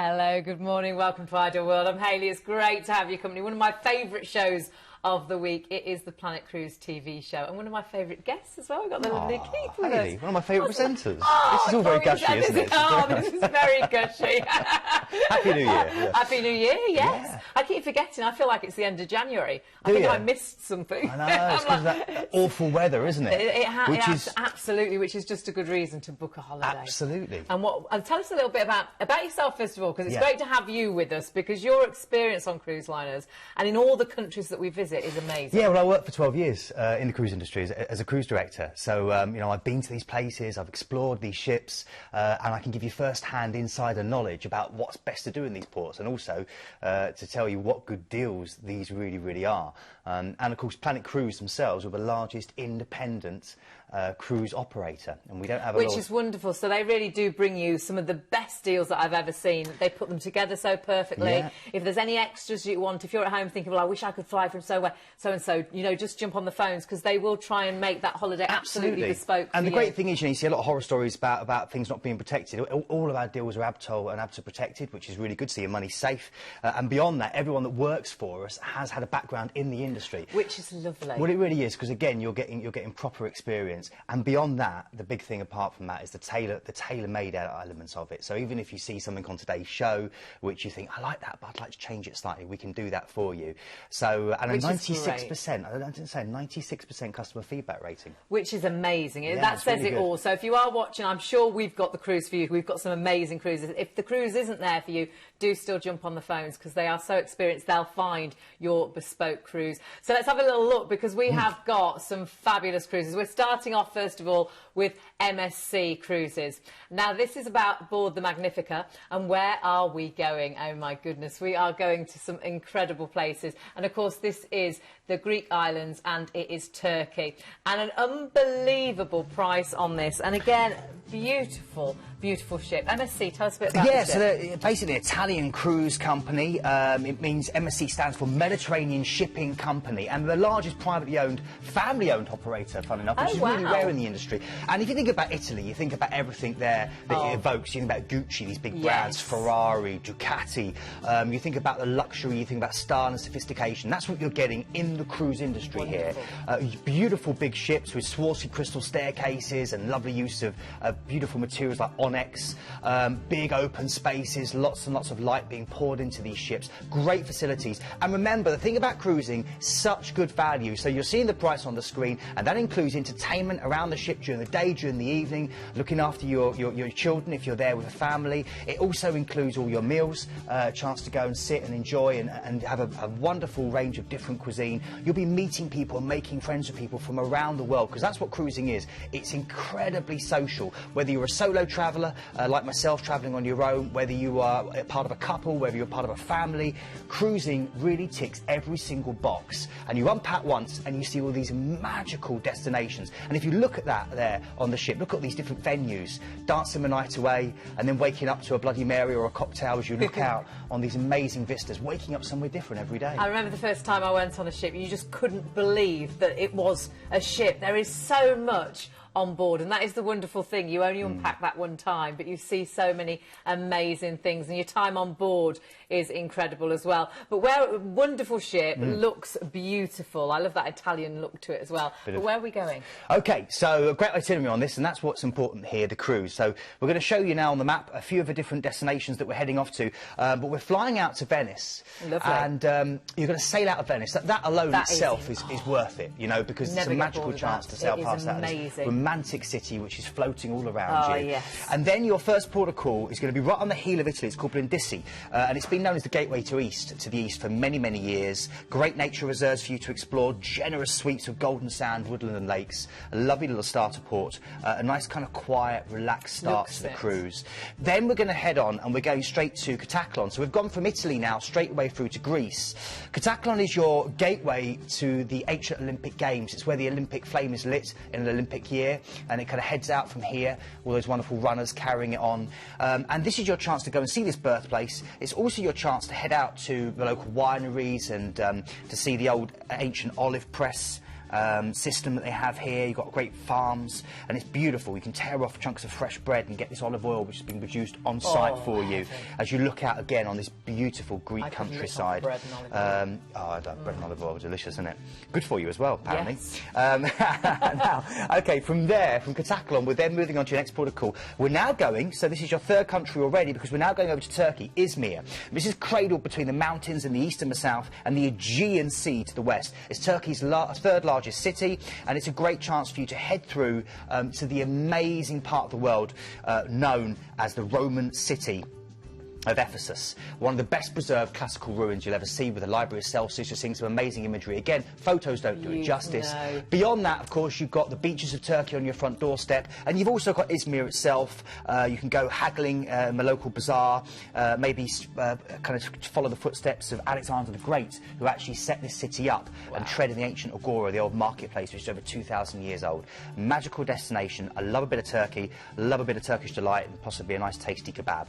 Hello, good morning, welcome to Ideal World. I'm Hayley, it's great to have your company. One of my favourite shows of the week, it is the Planet Cruise TV show, and one of my favourite guests as well. We've got the lovely Keith with Hayley, us. one of my favourite presenters. Oh, this is all very gushy, isn't it? Oh, this is very gushy. Happy New Year. Yeah. Happy New Year, yes. Yeah. I keep forgetting, I feel like it's the end of January. I think I missed something. I know, it's because of that awful weather, isn't it? Absolutely, which is just a good reason to book a holiday. Absolutely. And tell us a little bit about yourself, first of all, because it's great to have you with us, because your experience on cruise liners and in all the countries that we visit is amazing. Yeah, well, I worked for 12 years in the cruise industry as a cruise director. So, you know, I've been to these places, I've explored these ships, and I can give you first-hand insider knowledge about what's best to do in these ports, and also to tell you what good deals these really are. And of course, Planet Cruise themselves are the largest independent cruise operator, and we don't have which is wonderful. So they really do bring you some of the best deals that I've ever seen. They put them together so perfectly. Yeah. If there's any extras you want, if you're at home thinking, well, I wish I could fly from so and so, you know, just jump on the phones, because they will try and make that holiday absolutely bespoke. And the great thing is, you know, you see a lot of horror stories about things not being protected. All of our deals are ABTOL and ABTA protected, which is really good, so your money's safe. And beyond that, everyone that works for us has had a background in the industry, which is lovely. Well, it really is, because again, you're getting proper experience. And beyond that, the big thing apart from that is the tailor-made elements of it. So even if you see something on today's show which you think, I like that, but I'd like to change it slightly, we can do that for you. So, and a 96%, I didn't say 96% customer feedback rating, which is amazing. Yeah, that says really it all. So if you are watching, I'm sure we've got the cruise for you. We've got some amazing cruises. If the cruise isn't there for you, do still jump on the phones, because they are so experienced. They'll find your bespoke cruise. So let's have a little look, because we have got some fabulous cruises. We're starting off first of all with MSC Cruises. Now this is about board the Magnifica, and where are we going? Oh my goodness, we are going to some incredible places, and of course this is the Greek islands and it is Turkey, and an unbelievable price on this, and again, beautiful ship. MSC, tell us a bit about this. So they're basically an Italian cruise company. It means MSC stands for Mediterranean Shipping Company, and the largest privately owned, family-owned operator, fun enough, which is really rare in the industry. And if you think about Italy, you think about everything there that it evokes. You think about Gucci, these big brands, Ferrari, Ducati. You think about the luxury, you think about style and sophistication. That's what you're getting in the cruise industry here. Beautiful big ships with Swarovski crystal staircases and lovely use of beautiful materials like onyx, big open spaces, lots and lots of light being poured into these ships, great facilities. And remember, the thing about cruising, such good value. So you're seeing the price on the screen, and that includes entertainment around the ship during the day, during the evening, looking after your children if you're there with a family. It also includes all your meals, a chance to go and sit and enjoy and have a wonderful range of different cuisine. You'll be meeting people and making friends with people from around the world, because that's what cruising is. It's incredibly social, whether you're a solo traveller like myself, travelling on your own, whether you are part of a couple, whether you're part of a family. Cruising really ticks every single box, and you unpack once and you see all these magical destinations. And if you look at that there on the ship, look at these different venues, dancing the night away and then waking up to a Bloody Mary or a cocktail as you look out on these amazing vistas, waking up somewhere different every day. I remember the first time I went on a ship, you just couldn't believe that it was a ship. There is so much on board, and that is the wonderful thing. You only unpack that one time, but you see so many amazing things, and your time on board is incredible as well. But where wonderful ship, looks beautiful. I love that Italian look to it as well. But where are we going? Okay, so a great itinerary on this, and that's what's important here, the cruise. So we're going to show you now on the map a few of the different destinations that we're heading off to, but we're flying out to Venice. Lovely. And you're going to sail out of Venice. That alone itself is worth it, you know, because it's a magical chance to sail past that. Amazing. Romantic city which is floating all around you. Yes. And then your first port of call is going to be right on the heel of Italy. It's called Brindisi, and it's been known as the gateway to the east for many years. Great nature reserves for you to explore, generous sweeps of golden sand, woodland and lakes, a lovely little starter port, a nice kind of quiet, relaxed start to the cruise. Then we're going to head on and we're going straight to Cataclon. So we've gone from Italy now straight away through to Greece. Cataclon is your gateway to the ancient Olympic Games. It's where the Olympic flame is lit in an Olympic year. And it kind of heads out from here, all those wonderful runners carrying it on. And this is your chance to go and see this birthplace. It's also your chance to head out to the local wineries and to see the old ancient olive press system that they have here. You've got great farms, and it's beautiful. You can tear off chunks of fresh bread and get this olive oil which has been produced on site for you as you look out again on this beautiful Greek countryside. Bread and olive oil. I love bread and olive oil, delicious, isn't it? Good for you as well, apparently. Yes. Now, okay, from there, from Kataklon, we're then moving on to your next port of call. We're now going, so this is your third country already, because we're now going over to Turkey, Izmir. This is cradled between the mountains in the east and the south and the Aegean Sea to the west. It's Turkey's third largest city, and it's a great chance for you to head through to the amazing part of the world known as the Roman city of Ephesus, one of the best preserved classical ruins you'll ever see, with the Library of Celsus. You're seeing some amazing imagery. Again, photos don't do it justice. Beyond that, of course, you've got the beaches of Turkey on your front doorstep, and you've also got Izmir itself. You can go haggling in the local bazaar, maybe kind of follow the footsteps of Alexander the Great, who actually set this city up and tread in the ancient agora, the old marketplace, which is over 2,000 years old. Magical destination. I love a bit of Turkey, love a bit of Turkish delight, and possibly a nice tasty kebab.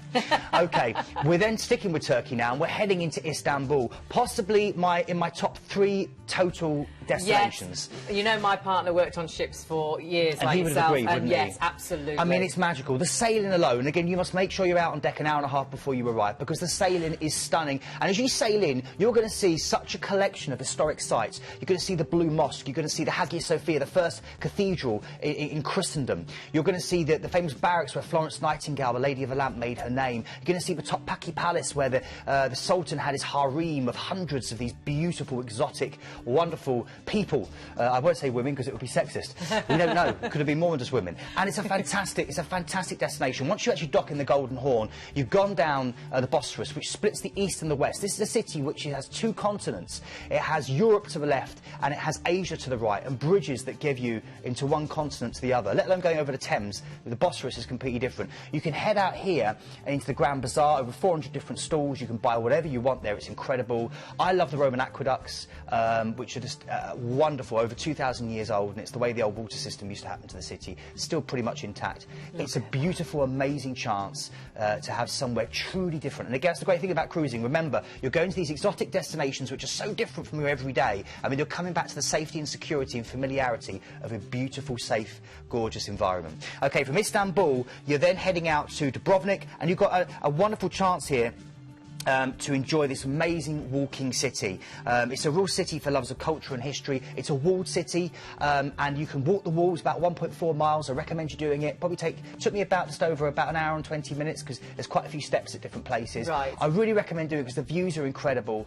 Okay. We're then sticking with Turkey now, and we're heading into Istanbul, possibly in my top 3 total destinations. Yes. You know, my partner worked on ships for years, and like he would yourself, agree, wouldn't yes, he? absolutely. I mean, it's magical. The sailing alone, again, you must make sure you're out on deck an hour and a half before you arrive, because the sailing is stunning. And as you sail in, you're going to see such a collection of historic sites. You're going to see the Blue Mosque, you're going to see the Hagia Sophia, the first cathedral in Christendom. You're going to see the famous barracks where Florence Nightingale, the Lady of the Lamp, made her name. You're going to see the Topkapi Palace, where the Sultan had his harem of hundreds of these beautiful, exotic, wonderful people. I won't say women because it would be sexist. We don't know. It could have been more than just women. And it's a fantastic destination. Once you actually dock in the Golden Horn, you've gone down the Bosphorus, which splits the east and the west. This is a city which has 2 continents. It has Europe to the left and it has Asia to the right, and bridges that give you into one continent to the other, let alone going over the Thames. The Bosphorus is completely different. You can head out here into the Grand Bazaar, over 400 different stalls. You can buy whatever you want there. It's incredible. I love the Roman aqueducts, which are just wonderful, over 2,000 years old, and it's the way the old water system used to happen to the city, still pretty much intact. It's a beautiful, amazing chance to have somewhere truly different. And again, that's the great thing about cruising. Remember, you're going to these exotic destinations which are so different from your everyday. I mean, you're coming back to the safety and security and familiarity of a beautiful, safe, gorgeous environment. Okay, from Istanbul, you're then heading out to Dubrovnik, and you've got a wonderful chance here to enjoy this amazing walking city. It's a real city for lovers of culture and history. It's a walled city, and you can walk the walls about 1.4 miles. I recommend you doing it. Probably took me just over about an hour and 20 minutes, because there's quite a few steps at different places. Right. I really recommend doing it because the views are incredible.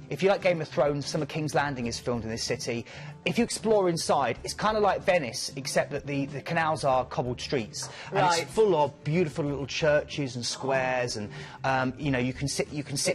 If you like Game of Thrones, some of King's Landing is filmed in this city. If you explore inside, it's kind of like Venice, except that the canals are cobbled streets. And it's full of beautiful little churches and squares, and you know, you can sit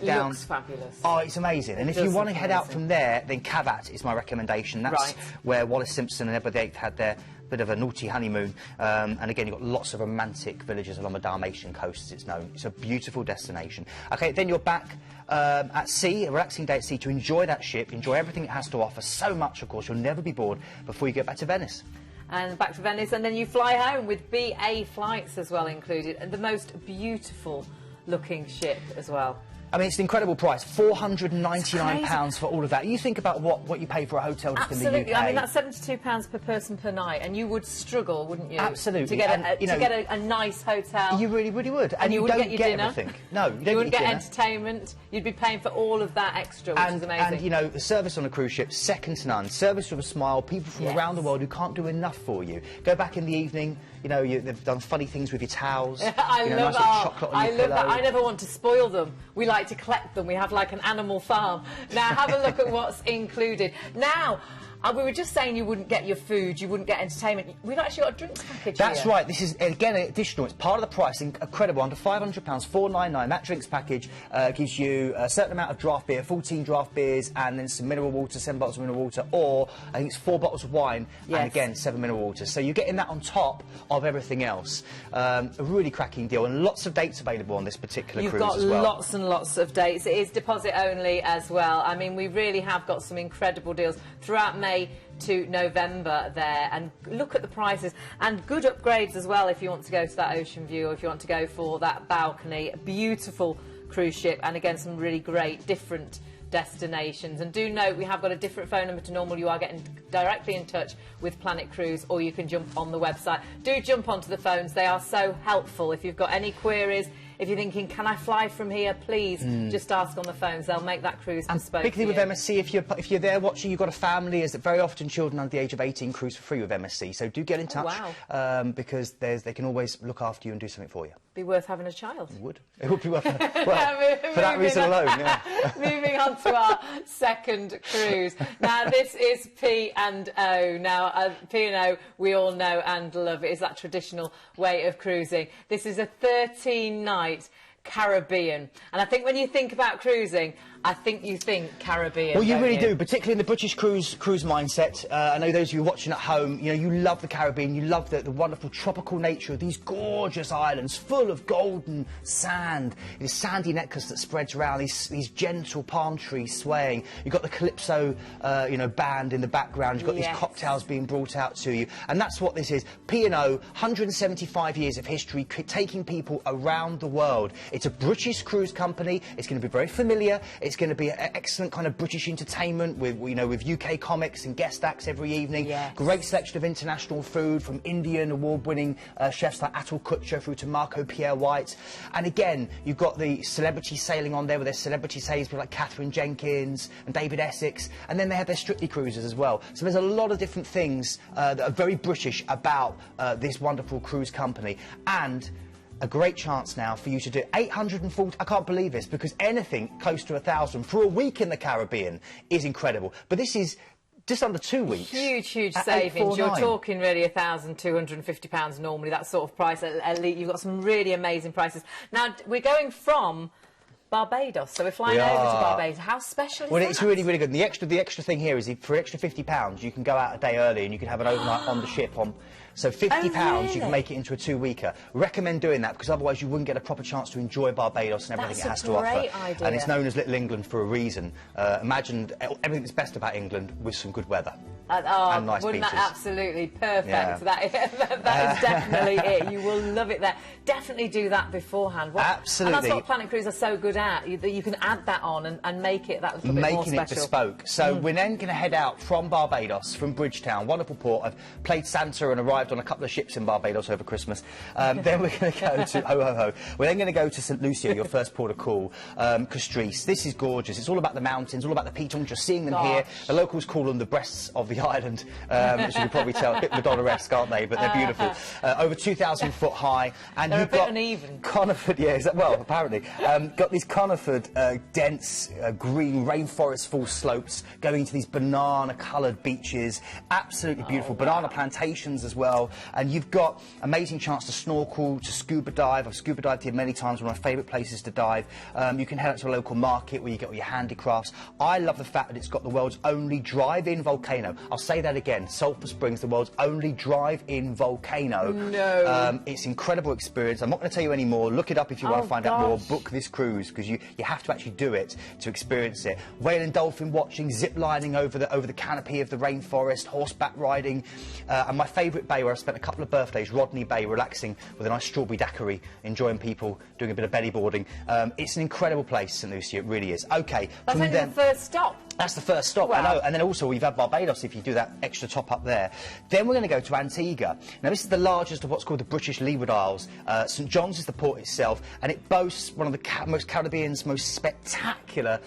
down. It looks fabulous. Oh, it's amazing. And if you want to head out from there, then Kavat is my recommendation. That's where Wallace Simpson and Edward VIII had their bit of a naughty honeymoon. And again, you've got lots of romantic villages along the Dalmatian coast, as it's known. It's a beautiful destination. Okay, then you're back at sea, a relaxing day at sea, to enjoy that ship, enjoy everything it has to offer. So much, of course, you'll never be bored before you get back to Venice. And back to Venice, and then you fly home with BA flights as well included, and the most beautiful looking ship as well. I mean, it's an incredible price, £499 for all of that. You think about what you pay for a hotel just in the UK. Absolutely. I mean, that's £72 per person per night, and you would struggle, wouldn't you? Absolutely. To get a nice hotel. You really, really would. And you wouldn't don't get your dinner. Everything. No, you wouldn't get entertainment. You'd be paying for all of that extra, which is amazing. And, you know, the service on a cruise ship, second to none. Service with a smile, people from around the world who can't do enough for you. Go back in the evening, you know, they've done funny things with your towels. I love that. I love that. I never want to spoil them. We like to collect them. We have like an animal farm. Now, have a look at what's included. Now, we were just saying you wouldn't get your food, you wouldn't get entertainment. We've actually got a drinks package. That's here. right. This is, again, additional. It's part of the price. Incredible. Under £500, £499. That drinks package gives you a certain amount of draft beer, 14 draft beers, and then some mineral water, 7 bottles of mineral water, or I think it's 4 bottles of wine, and again, 7 mineral waters. So you're getting that on top of everything else. A really cracking deal, and lots of dates available on this particular cruise as well. You've got lots and lots of dates. It is deposit only as well. I mean, we really have got some incredible deals throughout May to November there, and look at the prices, and good upgrades as well if you want to go to that ocean view, or if you want to go for that balcony. A beautiful cruise ship, and again some really great different destinations. And do note, we have got a different phone number to normal. You are getting directly in touch with Planet Cruise, or you can jump on the website. Do jump onto the phones. They are so helpful. If you've got any queries, if you're thinking, can I fly from here, please just ask on the phones. They'll make that cruise bespoke. Particularly with MSC, if you're there watching, you've got a family, is that very often children under the age of 18 cruise for free with MSC. So do get in touch, because they can always look after you and do something for you. Be worth having a child. It would. It would be worth it. Well, for that reason alone, yeah. Moving on to our second cruise. Now, this is P&O. Now, P&O, we all know and love it, is that traditional way of cruising. This is a 13-night Caribbean. And I think when you think about cruising, I think you think Caribbean. Well, you really do, particularly in the British cruise mindset. I know those of you watching at home, you know, you love the Caribbean, you love the wonderful tropical nature of these gorgeous islands full of golden sand, this sandy necklace that spreads around, these gentle palm trees swaying. You've got the calypso, you know, band in the background. You've got these cocktails being brought out to you, and that's what this is. P&O, 175 years of history, taking people around the world. It's a British cruise company. It's going to be very familiar. It's going to be an excellent kind of British entertainment with, you know, with UK comics and guest acts every evening. Great selection of international food from Indian award-winning chefs like Atul Kutcher through to Marco Pierre White. And again, you've got the celebrities sailing on there with their celebrity sailors like Catherine Jenkins and David Essex. And then they have their Strictly cruises as well. So there's a lot of different things that are very British about this wonderful cruise company. And a great chance now for you to do 840. I can't believe this, because anything close to 1,000 for a week in the Caribbean is incredible. But this is just under 2 weeks. Huge savings. You're talking really £1,250 normally, that sort of price. At least you've got some really amazing prices. Now, we're going from Barbados, so we're flying over to Barbados. How special is that? Well, it's really, really good. And the extra thing here is, for extra £50, you can go out a day early and you can have an overnight on the ship. So £50, you can make it into a 2-weeker. Recommend doing that, because otherwise you wouldn't get a proper chance to enjoy Barbados and everything it has to offer. That's a great idea. And it's known as Little England for a reason. Imagine everything that's best about England with some good weather. And nice wouldn't beaches. That absolutely perfect? Yeah. That is definitely it. You will love it there. Definitely do that beforehand. Absolutely. And that's what Planet Cruise are so good at. You can add that on and make it that little bit more special. Making it bespoke. So we're then going to head out from Barbados, from Bridgetown, wonderful port. I've played Santa and arrived on a couple of ships in Barbados over Christmas. Then we're going to go to We're then going to go to St Lucia, your first port of call, Castries. This is gorgeous. It's all about the mountains, all about the pitons. You're seeing them here. The locals call them the breasts of the island, as you can probably tell, a bit Madonna-esque, aren't they? But they're beautiful. Over 2,000 foot high, and they're you've a bit got uneven. Conifered, well, apparently, got these conifered, dense, green rainforest full slopes going to these banana-coloured beaches. Absolutely beautiful. Banana plantations as well, and you've got amazing chance to snorkel, to scuba dive. I've scuba dived here many times. One of my favourite places to dive. You can head out to a local market where you get all your handicrafts. I love the fact that it's got the world's only drive-in volcano. I'll say that again. Sulphur Springs, the world's only drive-in volcano. No. It's an incredible experience. I'm not going to tell you any more. Look it up if you want to find out more. Book this cruise, because you have to actually do it to experience it. Whale and dolphin watching, zip lining over the canopy of the rainforest, horseback riding, and my favourite bay where I spent a couple of birthdays, Rodney Bay, relaxing with a nice strawberry daiquiri, enjoying people, doing a bit of belly boarding. It's an incredible place, St Lucia. It really is. Okay. That's only the first stop. That's the first stop, I know. And then also we've had Barbados, if you do that extra top up there. Then we're going to go to Antigua. Now, this is the largest of what's called the British Leeward Isles. St John's is the port itself, and it boasts one of the most Caribbean's most spectacular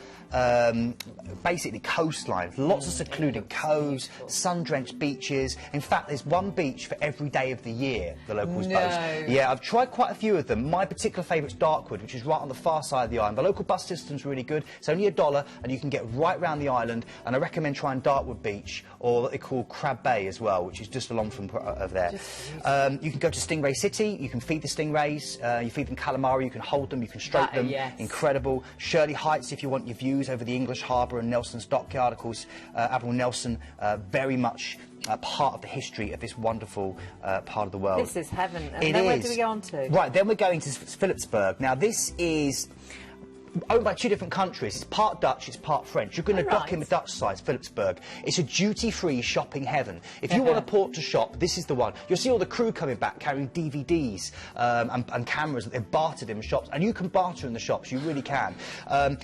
basically coastlines. Lots of secluded coves, sun-drenched beaches. In fact, there's one beach for every day of the year, the locals boast. Yeah, I've tried quite a few of them. My particular favourite's Darkwood, which is right on the far side of the island. The local bus system's really good. It's only $1, and you can get right round the island, and I recommend trying Darkwood Beach, or what they call Crab Bay as well, which is just along from over there. You can go to Stingray City. You can feed the stingrays. You feed them calamari. You can hold them. You can stroke them. Incredible. Shirley Heights, if you want your views over the English Harbour and Nelson's Dockyard. Of course, Admiral Nelson, very much part of the history of this wonderful part of the world. This is heaven. And then where do we go on to? Right, then we're going to Philipsburg. Now, this is owned by 2 different countries. It's part Dutch, it's part French. You're going to dock in the Dutch side, Philipsburg. It's a duty-free shopping heaven. If you want a port to shop, this is the one. You'll see all the crew coming back carrying DVDs and cameras that they've bartered in shops, and you can barter in the shops, you really can.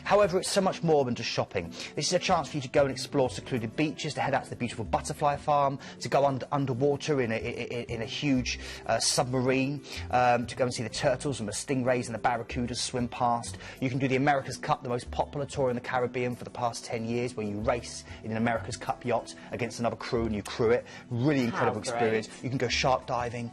However, it's so much more than just shopping. This is a chance for you to go and explore secluded beaches, to head out to the beautiful butterfly farm, to go underwater in a huge submarine, to go and see the turtles and the stingrays and the barracudas swim past. You can do the America's Cup, the most popular tour in the Caribbean for the past 10 years, where you race in an America's Cup yacht against another crew and you crew it. Really incredible experience. You can go shark diving,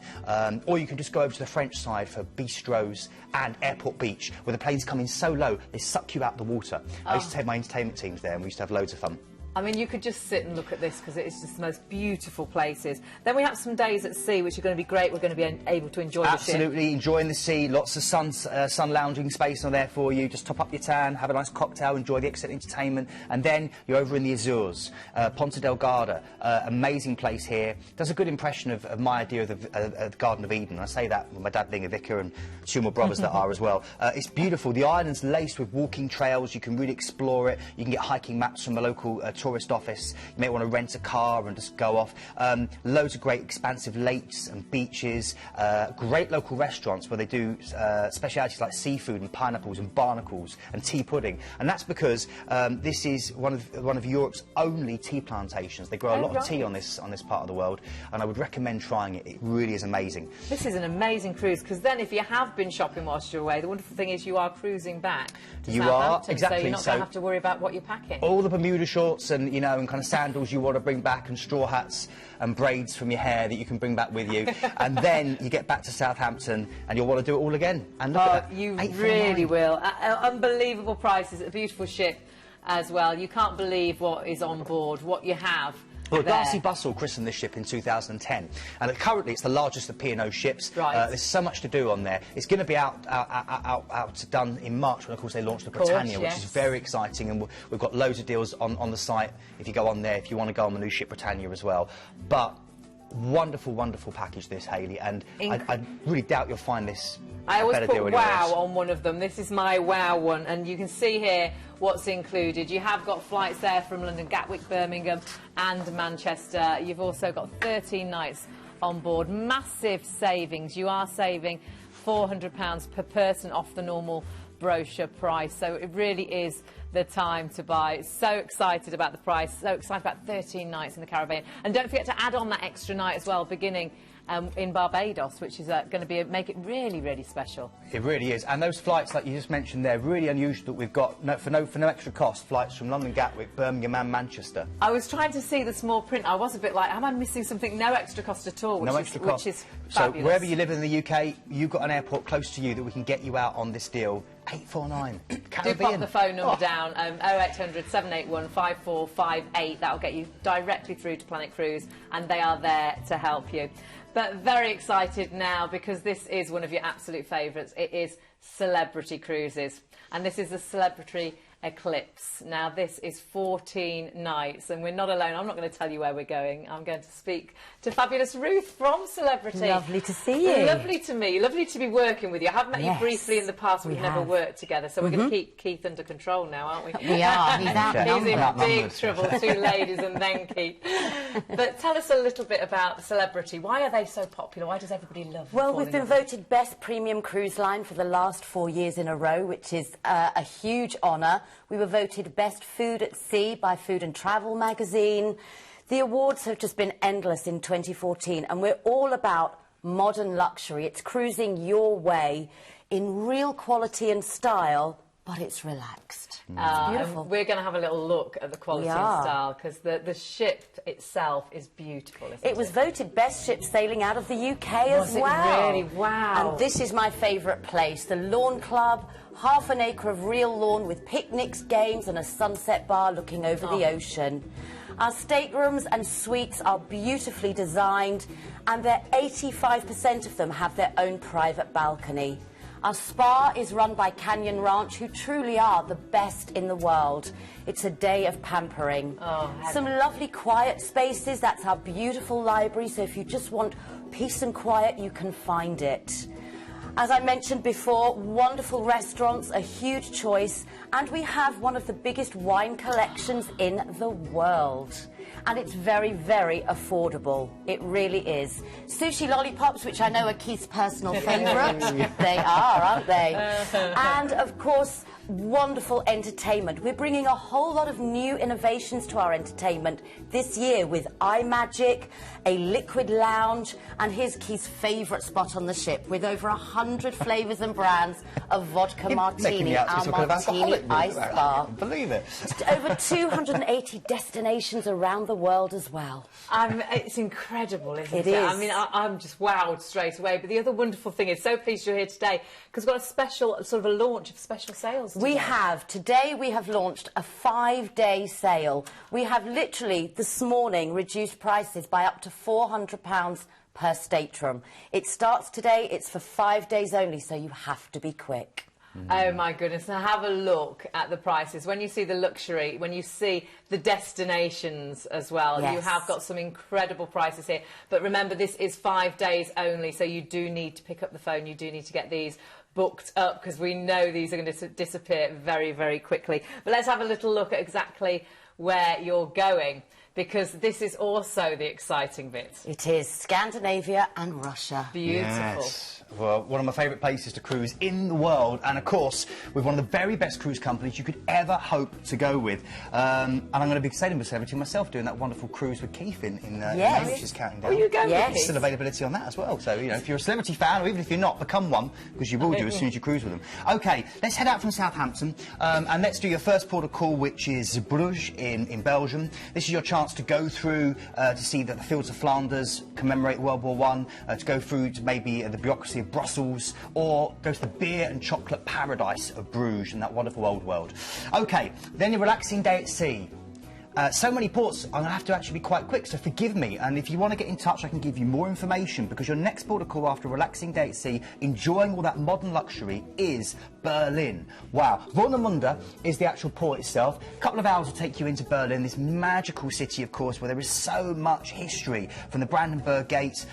or you can just go over to the French side for bistros and Airport Beach, where the planes come in so low they suck you out the water. I used to take my entertainment teams there and we used to have loads of fun. I mean, you could just sit and look at this because it is just the most beautiful places. Then we have some days at sea, which are going to be great. We're going to be able to enjoy the ship. Absolutely, enjoying the sea. Lots of sun lounging space on there for you. Just top up your tan, have a nice cocktail, enjoy the excellent entertainment, and then you're over in the Azores. Ponta Delgada, amazing place here. Does a good impression of my idea of the Garden of Eden. I say that with my dad being a vicar and 2 more brothers that are as well. It's beautiful. The island's laced with walking trails. You can really explore it. You can get hiking maps from the local tourist office. You may want to rent a car and just go off. Loads of great expansive lakes and beaches, great local restaurants where they do specialities like seafood and pineapples and barnacles and tea pudding, and that's because this is one of Europe's only tea plantations. They grow a lot of tea on this part of the world, and I would recommend trying it. It really is amazing. This is an amazing cruise, because then if you have been shopping whilst you're away, the wonderful thing is you are cruising back to Southampton, exactly, so you're not going to have to worry about what you're packing. All the Bermuda shorts and and kind of sandals you want to bring back, and straw hats and braids from your hair that you can bring back with you, and then you get back to Southampton and you'll want to do it all again. And look at that. You really will. Unbelievable prices, a beautiful ship as well. You can't believe what is on board, what you have. Well, Darcy Bustle christened this ship in 2010, and currently it's the largest of P&O ships. There's so much to do on there. It's going to be out done in March, when of course they launched the Britannia, which is very exciting, and we've got loads of deals on the site if you go on there, if you want to go on the new ship Britannia as well. But wonderful, wonderful package this, Hayley, and I really doubt you'll find this. I always put wow on one of them. This is my wow one, and you can see here what's included. You have got flights there from London, Gatwick, Birmingham and Manchester. You've also got 13 nights on board. Massive savings. You are saving £400 per person off the normal brochure price, so it really is the time to buy. So excited about the price, so excited about 13 nights in the Caribbean, and don't forget to add on that extra night as well, beginning in Barbados, which is going to be make it really, really special. It really is, and those flights like you just mentioned, they're really unusual that we've got for no extra cost. Flights from London, Gatwick, Birmingham and Manchester. I was trying to see the small print. I was a bit like, am I missing something? No extra cost at all. No extra cost. Which is fabulous. So wherever you live in the UK, you've got an airport close to you that we can get you out on this deal. 849 Caribbean. Do pop the phone number down, 0800 781 5458. That'll get you directly through to Planet Cruise, and they are there to help you. But very excited now, because this is one of your absolute favourites. It is Celebrity Cruises, and this is the Celebrity Eclipse. Now, this is 14 nights, and we're not alone. I'm not going to tell you where we're going. I'm going to speak to fabulous Ruth from Celebrity. Lovely to see you. Lovely to meet you. Lovely to be working with you. I have met you briefly in the past. We've never worked together, so we're going to keep Keith under control now, aren't we? We are. He's out. He's in big trouble. 2 ladies and then Keith. But tell us a little bit about Celebrity. Why are they so popular? Why does everybody love them? Well, we've been voted best premium cruise line for the last 4 years in a row, which is a huge honour. We were voted best food at sea by Food and Travel magazine. The awards have just been endless in 2014, and we're all about modern luxury. It's cruising your way in real quality and style, but it's relaxed. It's beautiful. We're going to have a little look at the quality and style, because the ship itself is beautiful, isn't it? It was voted best ship sailing out of the UK as well. Was it really? Wow. And this is my favourite place, the Lawn Club. Half an acre of real lawn with picnics, games and a sunset bar looking over the ocean. Our staterooms and suites are beautifully designed, and 85% of them have their own private balcony. Our spa is run by Canyon Ranch, who truly are the best in the world. It's a day of pampering. Some lovely quiet spaces. That's our beautiful library, so if you just want peace and quiet, you can find it. As I mentioned before, wonderful restaurants, a huge choice, and we have one of the biggest wine collections in the world. And it's very, very affordable. It really is. Sushi lollipops, which I know are Keith's personal favourite. They are, aren't they? And, of course, wonderful entertainment. We're bringing a whole lot of new innovations to our entertainment this year with iMagic, a liquid lounge, and here's Keith's favourite spot on the ship with over 100 flavours and brands of vodka martini and martini ice bar. Believe it. Over 280 destinations around the world as well. It's incredible, isn't it? It is. I mean, I'm just wowed straight away. But the other wonderful thing is, so pleased you're here today, because we've got a special, sort of a launch of special sales today. Today we have launched a 5-day sale. We have literally this morning reduced prices by up to £400 per stateroom. It starts today, it's for 5 days only, so you have to be quick. Oh my goodness, now have a look at the prices. When you see the luxury, when you see the destinations as well, yes, you have got some incredible prices here. But remember, this is 5 days only, so you do need to pick up the phone, you do need to get these booked up, because we know these are going to disappear very, very quickly. But let's have a little look at exactly where you're going, because this is also the exciting bit. It is Scandinavia and Russia. Beautiful. Yes. Well, one of my favourite places to cruise in the world, and of course with one of the very best cruise companies you could ever hope to go with. And I'm going to be sailing with celebrity myself, doing that wonderful cruise with Keith in yes, which is counting down. Are you going? Yes. There's still availability on that as well. So, you know, if you're a celebrity fan, or even if you're not, become one, because you will do as soon as you cruise with them. OK, let's head out from Southampton, and let's do your first port of call, which is Bruges in Belgium. This is your chance to go through to see the fields of Flanders, commemorate World War I, to go through to maybe the bureaucracy of Brussels, or go to the beer and chocolate paradise of Bruges and that wonderful old world. OK, then a relaxing day at sea. So many ports, I'm going to have to actually be quite quick, so forgive me. And if you want to get in touch, I can give you more information, because your next port of call after a relaxing day at sea, enjoying all that modern luxury, is Berlin. Wow. Warnemünde is the actual port itself. A couple of hours will take you into Berlin, this magical city, of course, where there is so much history, from the Brandenburg Gate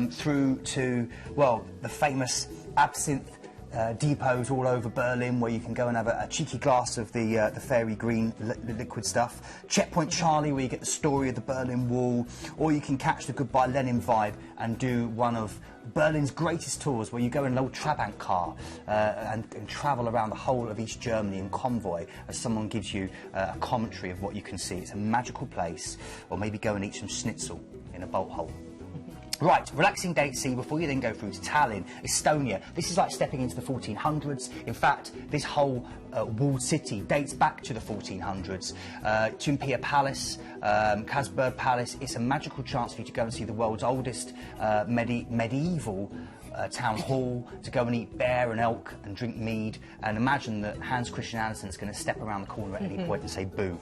through to, well, the famous absinthe depots all over Berlin, where you can go and have a cheeky glass of the fairy green liquid stuff. Checkpoint Charlie, where you get the story of the Berlin Wall, or you can catch the Goodbye Lenin vibe and do one of Berlin's greatest tours, where you go in an old Trabant car and travel around the whole of East Germany in convoy as someone gives you a commentary of what you can see. It's a magical place. Or maybe go and eat some schnitzel in a bolt hole. Right, relaxing day at sea before you then go through to Tallinn, Estonia. This is like stepping into the 1400s. In fact, this whole walled city dates back to the 1400s. Toompea Palace, Kasberg Palace. It's a magical chance for you to go and see the world's oldest medieval town hall, to go and eat bear and elk and drink mead, and imagine that Hans Christian Andersen's going to step around the corner at any point and say boo.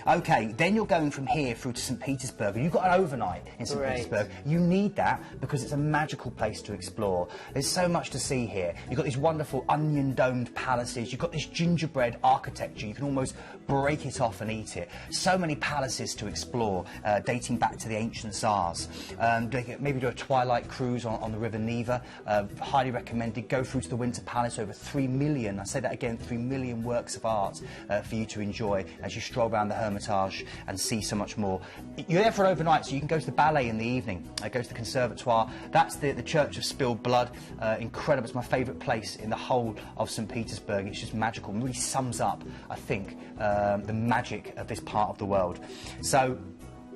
OK, then you're going from here through to St Petersburg, and you've got an overnight in St Petersburg. You need that because it's a magical place to explore. There's so much to see here. You've got these wonderful onion-domed palaces, you've got this gingerbread architecture, you can almost break it off and eat it. So many palaces to explore, dating back to the ancient Tsars. Maybe do a twilight cruise on the River Neva. Highly recommended. Go through to the Winter Palace, over 3 million, I say that again, 3 million works of art for you to enjoy as you stroll around the Hermitage and see so much more. You're there for an overnight, so you can go to the ballet in the evening, go to the Conservatoire. That's the Church of Spilled Blood. Incredible. It's my favourite place in the whole of St Petersburg. It's just magical and really sums up, I think, the magic of this part of the world. So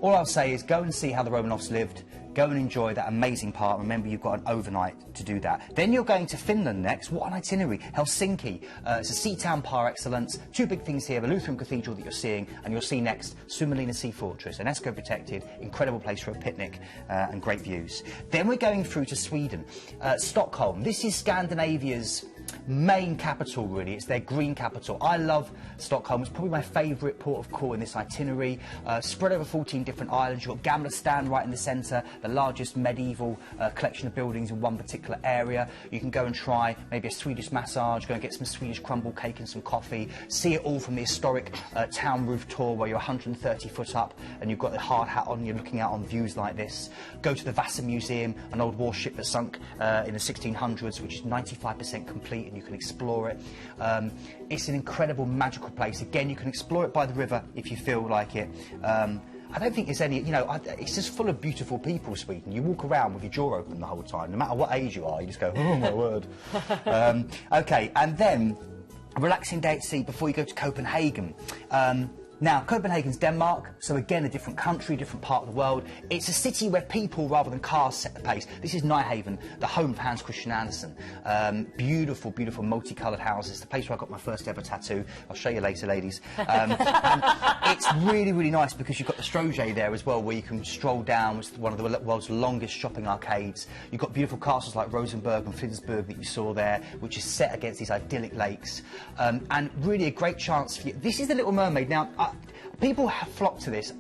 all I'll say is go and see how the Romanovs lived. Go and enjoy that amazing part. Remember, you've got an overnight to do that. Then you're going to Finland next. What an itinerary. Helsinki. It's a sea town par excellence. Two big things here. The Lutheran Cathedral that you're seeing, and you'll see next Suomenlinna Sea Fortress, an UNESCO protected, incredible place for a picnic and great views. Then we're going through to Sweden. Stockholm. This is Scandinavia's main capital, really. It's their green capital. I love Stockholm. It's probably my favourite port of call in this itinerary. Spread over 14 different islands. You've got Gamla Stan right in the centre, the largest medieval collection of buildings in one particular area. You can go and try maybe a Swedish massage, go and get some Swedish crumble cake and some coffee, see it all from the historic town roof tour where you're 130 foot up and you've got the hard hat on, you're looking out on views like this. Go to the Vasa Museum, an old warship that sunk in the 1600s, which is 95% complete, and you can explore it. It's an incredible, magical place. Again, you can explore it by the river if you feel like it. I don't think there's any, you know, it's just full of beautiful people, Sweden. You walk around with your jaw open the whole time. No matter what age you are, you just go, oh my word. OK, and then a relaxing day at sea before you go to Copenhagen. Now, Copenhagen's Denmark, so again, a different country, different part of the world. It's a city where people, rather than cars, set the pace. This is Nijhaven, the home of Hans Christian Andersen. Beautiful, beautiful, multicoloured houses. The place where I got my first ever tattoo. I'll show you later, ladies. And it's really, really nice because you've got the Stroge there as well, where you can stroll down. It's one of the world's longest shopping arcades. You've got beautiful castles like Rosenborg and Flensburg that you saw there, which is set against these idyllic lakes. And really a great chance for you. This is the Little Mermaid. Now, people have flocked to this.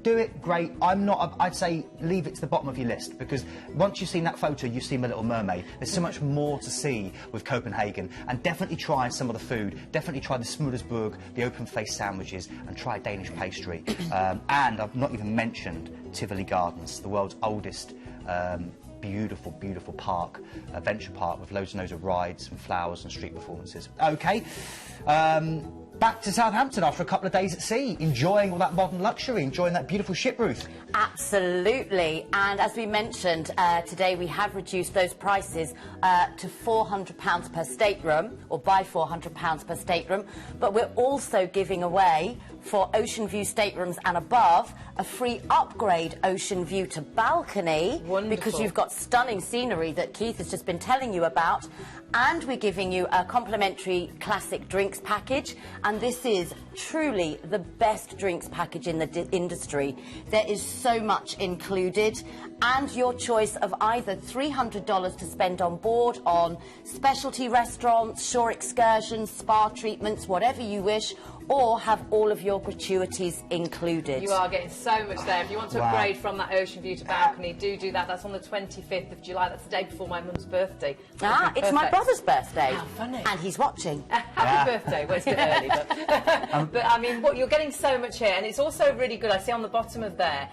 Do it, great. I'd say leave it to the bottom of your list, because once you've seen that photo, you've seen My Little Mermaid. There's so much more to see with Copenhagen, and definitely try some of the food. Definitely try the Smørrebrød, the open-faced sandwiches, and try Danish pastry. And I've not even mentioned Tivoli Gardens, the world's oldest beautiful, beautiful park, adventure park with loads and loads of rides and flowers and street performances. OK. Back to Southampton after a couple of days at sea, enjoying all that modern luxury, enjoying that beautiful ship, Ruth. Absolutely, and as we mentioned, today we have reduced those prices to £400 per stateroom, or by £400 per stateroom, but we're also giving away, for ocean view staterooms and above, a free upgrade ocean view to balcony. Wonderful. Because you've got stunning scenery that Keith has just been telling you about, and we're giving you a complimentary classic drinks package, and this is truly the best drinks package in the industry. There is so much included, and your choice of either $300 to spend on board on specialty restaurants, shore excursions, spa treatments, whatever you wish, or have all of your gratuities included. You are getting so much there. If you want to upgrade from that ocean view to balcony, do that. That's on the 25th of July. That's the day before my mum's birthday. It's my brother's birthday. How funny. And he's watching. Happy birthday. Well, it's a bit early, but, but I mean, you're getting so much here, and it's also really good. I see on the bottom of there,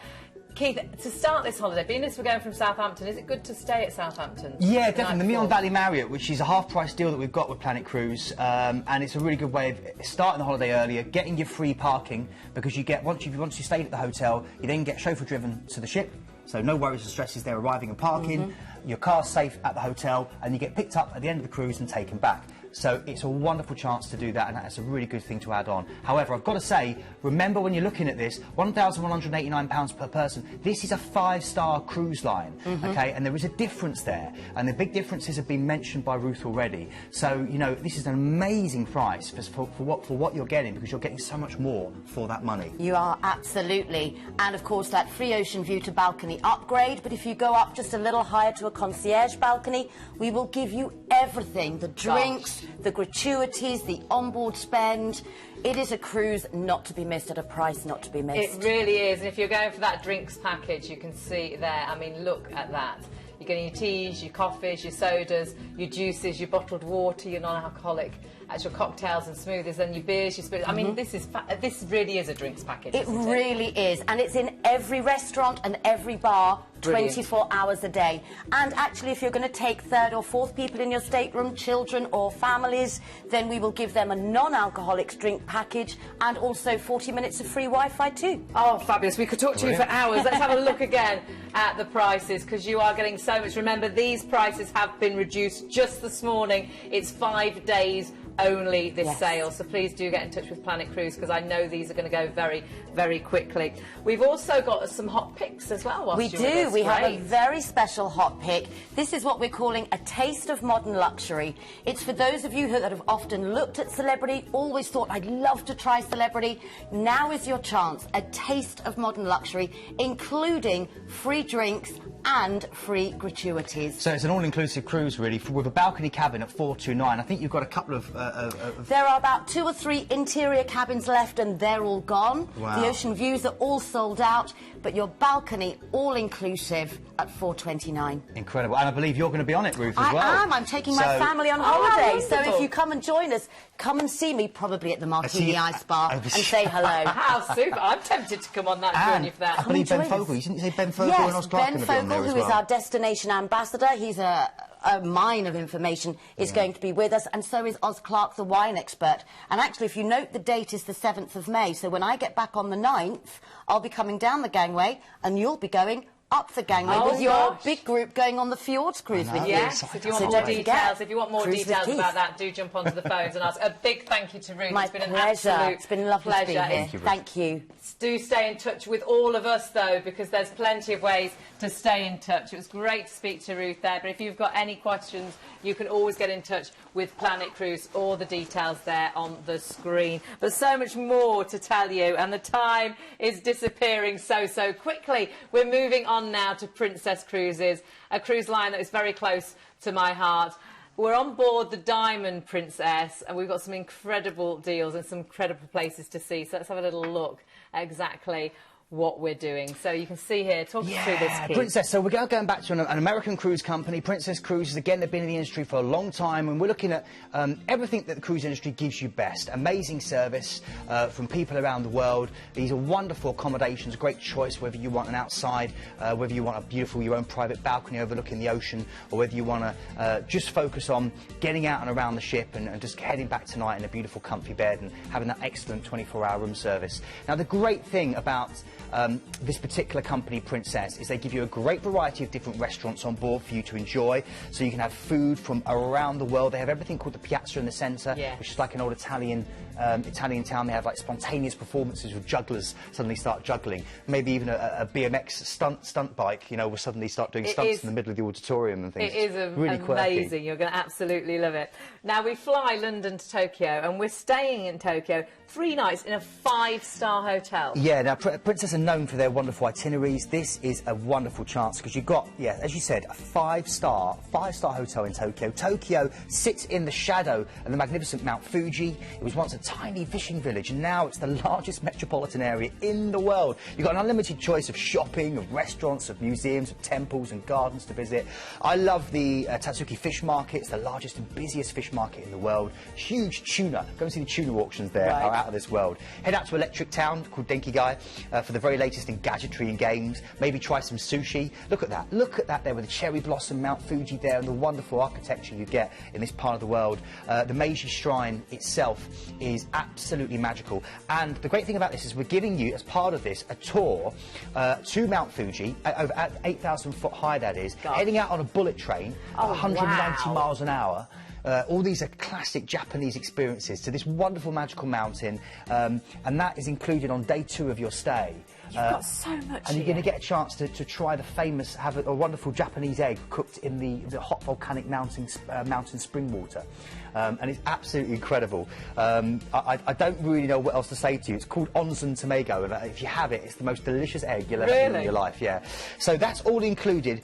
Keith, to start this holiday, being as we're going from Southampton, is it good to stay at Southampton? Yeah, definitely. The Meon Valley Marriott, which is a half-price deal that we've got with Planet Cruise, and it's a really good way of starting the holiday earlier, getting your free parking, because you get, once you stayed at the hotel, you then get chauffeur-driven to the ship, so no worries or stresses there arriving and parking, your car's safe at the hotel, and you get picked up at the end of the cruise and taken back. So it's a wonderful chance to do that, and that's a really good thing to add on. However, I've got to say, remember when you're looking at this, £1,189 per person. This is a 5-star cruise line, OK? And there is a difference there, and the big differences have been mentioned by Ruth already. So, you know, this is an amazing price for what you're getting, because you're getting so much more for that money. You are, absolutely. And, of course, that free ocean view to balcony upgrade. But if you go up just a little higher to a concierge balcony, we will give you everything. The drinks, the gratuities, the onboard spend. It is a cruise not to be missed, at a price not to be missed. It really is. And if you're going for that drinks package, you can see there, I mean, look at that. You're getting your teas, your coffees, your sodas, your juices, your bottled water, your non-alcoholic, actual cocktails and smoothies, and your beers, your spirits. I mean, this really is a drinks package. It really is, and it's in every restaurant and every bar, 24 hours a day. And actually, if you're going to take third or fourth people in your stateroom, children or families, then we will give them a non-alcoholic drink package, and also 40 minutes of free Wi-Fi too. Oh, fabulous. We could talk to you for hours. Let's have a look again at the prices, because you are getting so much. Remember, these prices have been reduced just this morning. It's 5 days only, this sale, so please do get in touch with Planet Cruise, because I know these are going to go very, very quickly. We've also got some hot picks as well. We do. We have a very special hot pick. This is what we're calling a taste of modern luxury. It's for those of you that have often looked at celebrity, always thought, I'd love to try celebrity. Now is your chance. A taste of modern luxury, including free drinks and free gratuities. So it's an all-inclusive cruise, really, with a balcony cabin at 429. I think you've got a couple of... There are about 2 or 3 interior cabins left, and they're all gone. Wow. The ocean views are all sold out, but your balcony, all-inclusive, at 429. Incredible. And I believe you're going to be on it, Ruth, as well. I am. I'm taking my family on holiday. So wonderful. if you come and join us, come and see me, probably at the Martini Ice Bar, and say hello. How super. I'm tempted to come on that journey for that. I believe Ben Fogle. You didn't say Ben Fogle and Oz Clark Ben going to be on there Fogle, as who well. is our destination ambassador. He's a mine of information, is going to be with us, and so is Oz Clark, the wine expert. And actually, if you note, the date is the 7th of May, so when I get back on the 9th, I'll be coming down the gangway, and you'll be going up the gangway with your big group going on the Fjords cruise with you. Yes, if you want more details, about that, do jump onto the phones and ask. A big thank you to Ruth. My it's been pleasure. An absolute It's been lovely to be here. Thank you. Do stay in touch with all of us, though, because there's plenty of ways to stay in touch. It was great to speak to Ruth there, but if you've got any questions, you can always get in touch with Planet Cruise, or the details there on the screen. But so much more to tell you, and the time is disappearing so quickly. We're moving on now to Princess Cruises, a cruise line that is very close to my heart. We're on board the Diamond Princess, and we've got some incredible deals and some incredible places to see. So let's have a little look at exactly what we're doing. So you can see here, talk us through this, Keith. Princess, so we're going back to an American cruise company, Princess Cruises. Again, they've been in the industry for a long time, and we're looking at everything that the cruise industry gives you best. Amazing service from people around the world. These are wonderful accommodations, great choice, whether you want an outside, whether you want a beautiful, your own private balcony overlooking the ocean, or whether you want to just focus on getting out and around the ship and just heading back tonight in a beautiful comfy bed and having that excellent 24-hour room service. Now, the great thing about this particular company, Princess, is they give you a great variety of different restaurants on board for you to enjoy, so you can have food from around the world. They have everything called the Piazza in the centre, which is like an old Italian town. They have like spontaneous performances with jugglers suddenly start juggling. Maybe even a BMX stunt bike, you know, will suddenly start doing stunts in the middle of the auditorium and things. It is really amazing. quirky. You're going to absolutely love it. Now, we fly London to Tokyo, and we're staying in Tokyo 3 nights in a 5-star hotel. Yeah, now Princess are known for their wonderful itineraries. This is a wonderful chance because you've got, as you said, a 5-star hotel in Tokyo. Tokyo sits in the shadow of the magnificent Mount Fuji. It was once a tiny fishing village, and now it's the largest metropolitan area in the world. You've got an unlimited choice of shopping, of restaurants, of museums, of temples and gardens to visit. I love the Tatsuki Fish Market. It's the largest and busiest fish market in the world. Huge tuna. Go and see the tuna auctions there. Are out of this world. Head out to Electric Town called Denkigai for the very latest in gadgetry and games. Maybe try some sushi. Look at that. Look at that there with the cherry blossom Mount Fuji there and the wonderful architecture you get in this part of the world. The Meiji Shrine itself is absolutely magical. And the great thing about this is we're giving you, as part of this, a tour to Mount Fuji, over at 8,000 foot high that is, heading out on a bullet train at 190 miles an hour. All these are classic Japanese experiences to this wonderful magical mountain, and that is included on day 2 of your stay. You've got so much. And you're going to get a chance to try the famous, have a wonderful Japanese egg cooked in the hot volcanic mountain spring water. And it's absolutely incredible. I don't really know what else to say to you. It's called onsen tamago, and if you have it, it's the most delicious egg you'll ever eat in your life. Yeah. So that's all included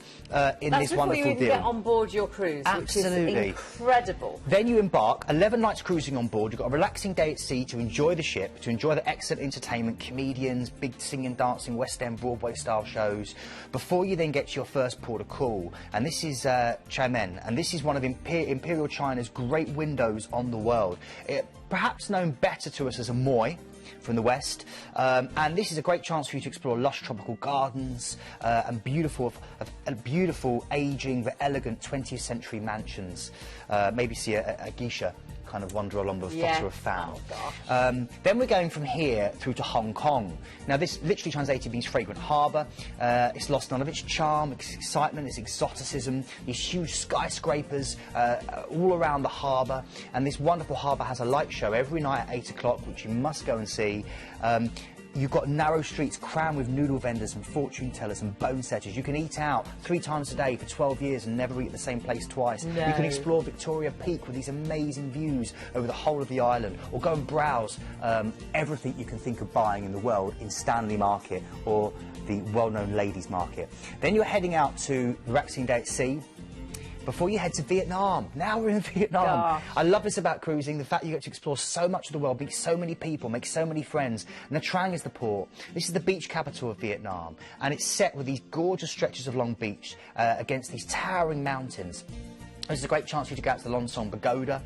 in this wonderful deal. That's before you even get on board your cruise, absolutely. Which is incredible. Then you embark, 11 nights cruising on board. You've got a relaxing day at sea to enjoy the ship, to enjoy the excellent entertainment, comedians, big singing, dancing, West End, Broadway-style shows, before you then get to your first port of call. And this is Xiamen, and this is one of Imperial China's great windows on the world. Perhaps known better to us as Amoy from the west, and this is a great chance for you to explore lush tropical gardens and beautiful ageing but elegant 20th century mansions. Maybe see a geisha kind of wander along the flutter of fan. Then we're going from here through to Hong Kong. Now this literally translated means fragrant harbour. It's lost none of its charm, its excitement, its exoticism, these huge skyscrapers all around the harbour, and this wonderful harbour has a light show every night at 8 o'clock which you must go and see. You've got narrow streets crammed with noodle vendors and fortune tellers and bone setters. You can eat out 3 times a day for 12 years and never eat at the same place twice. No. You can explore Victoria Peak with these amazing views over the whole of the island, or go and browse everything you can think of buying in the world in Stanley Market or the well-known Ladies Market. Then you're heading out to the relaxing day at sea before you head to Vietnam. Now we're in Vietnam. Gosh. I love this about cruising, the fact you get to explore so much of the world, meet so many people, make so many friends. Nha Trang is the port. This is the beach capital of Vietnam, and it's set with these gorgeous stretches of long beach against these towering mountains. This is a great chance for you to go out to the Lon Song Pagoda,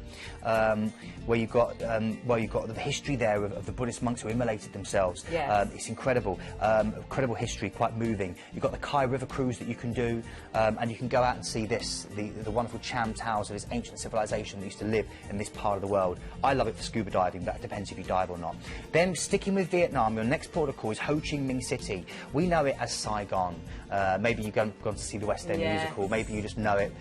where you've got the history there of the Buddhist monks who immolated themselves. Yes. It's incredible, incredible history, quite moving. You've got the Kai River cruise that you can do, and you can go out and see the wonderful Cham Towers of this ancient civilization that used to live in this part of the world. I love it for scuba diving, but that depends if you dive or not. Then, sticking with Vietnam, your next port of call is Ho Chi Minh City. We know it as Saigon. Maybe you've gone to see the West End Yes. musical. Maybe you just know it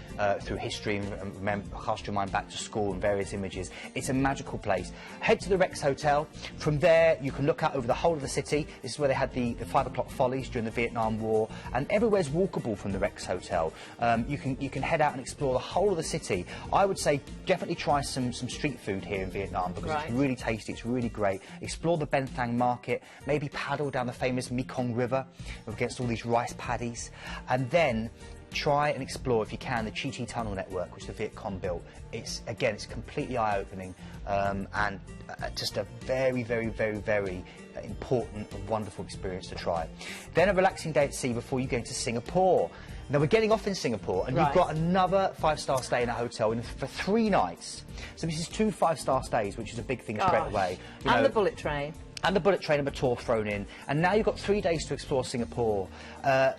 through history and cast your mind back to school and various images. It's a magical place. Head to the Rex Hotel. From there, you can look out over the whole of the city. This is where they had the 5 o'clock follies during the Vietnam War, and everywhere's walkable from the Rex Hotel. You can head out and explore the whole of the city. I would say definitely try some street food here in Vietnam, because Right. it's really tasty, it's really great. Explore the Ben Thang Market, maybe paddle down the famous Mekong River against all these rice paddies, and then try and explore, if you can, the Chi Chi Tunnel network, which the Viet Cong built. It's completely eye-opening, and just a very, very, very, very important and wonderful experience to try. Then a relaxing day at sea before you go into Singapore. Now, we're getting off in Singapore, and Right. you've got another 5-star stay in a hotel for 3 nights. So this is 2 5-star stays, which is a big thing straight Gosh. away. You And know, the bullet train. and the bullet train and a tour thrown in, and now you've got 3 days to explore Singapore.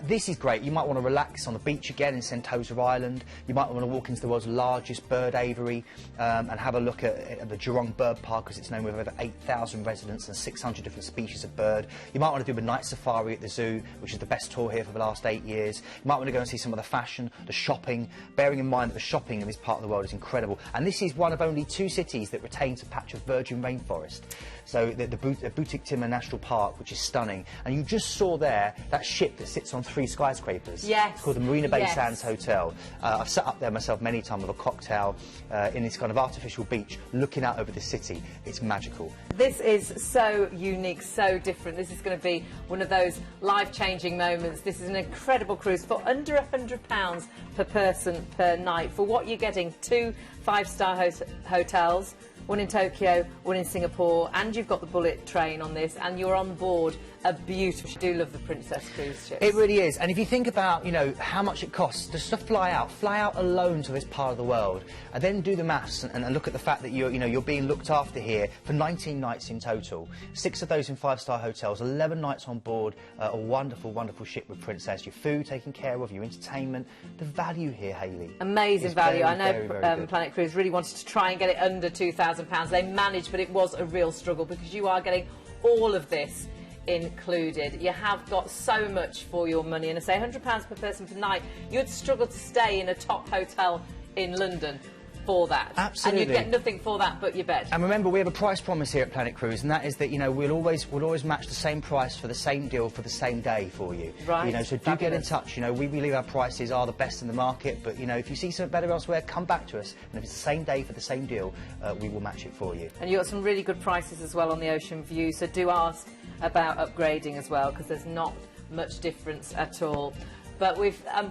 This is great. You might want to relax on the beach again in Sentosa Island. You might want to walk into the world's largest bird aviary and have a look at the Jurong Bird Park, because it's known with over 8,000 residents and 600 different species of bird. You might want to do a night safari at the zoo, which is the best tour here for the last 8 years. You might want to go and see some of the fashion, the shopping, bearing in mind that the shopping in this part of the world is incredible. And this is one of only 2 cities that retains a patch of virgin rainforest. So the Bukit Timah National Park, which is stunning, and you just saw there that ship that sits on 3 skyscrapers. Yes. It's called the Marina Bay Yes. Sands Hotel. I've sat up there myself many times with a cocktail in this kind of artificial beach, looking out over the city. It's magical. This is so unique, so different. This is going to be one of those life-changing moments. This is an incredible cruise for under £100 per person per night. For what you're getting, 2 5-star hotels, one in Tokyo, one in Singapore, and you've got the bullet train on this, and you're on board a beautiful... I do love the Princess cruise ships. It really is. And if you think about, you know, how much it costs just to fly out alone to this part of the world, and then do the maths and look at the fact that you're being looked after here for 19 nights in total, 6 of those in 5-star hotels, 11 nights on board a wonderful, wonderful ship with Princess, your food taken care of, your entertainment, the value here, Hayley. Amazing value. Very, I know very, very good. Planet Cruise really wanted to try and get it under £2,000. They managed, but it was a real struggle, because you are getting all of this included. You have got so much for your money, and I say £100 per person per night. You'd struggle to stay in a top hotel in London for that. Absolutely. And you'd get nothing for that but your bed. And remember, we have a price promise here at Planet Cruise, and that is that, you know, we'll always match the same price for the same deal for the same day for you. Right. You know, so do get in touch. You know, we believe our prices are the best in the market, but, you know, if you see something better elsewhere, come back to us. And if it's the same day for the same deal, we will match it for you. And you've got some really good prices as well on the Ocean View, so do ask about upgrading as well, because there's not much difference at all. But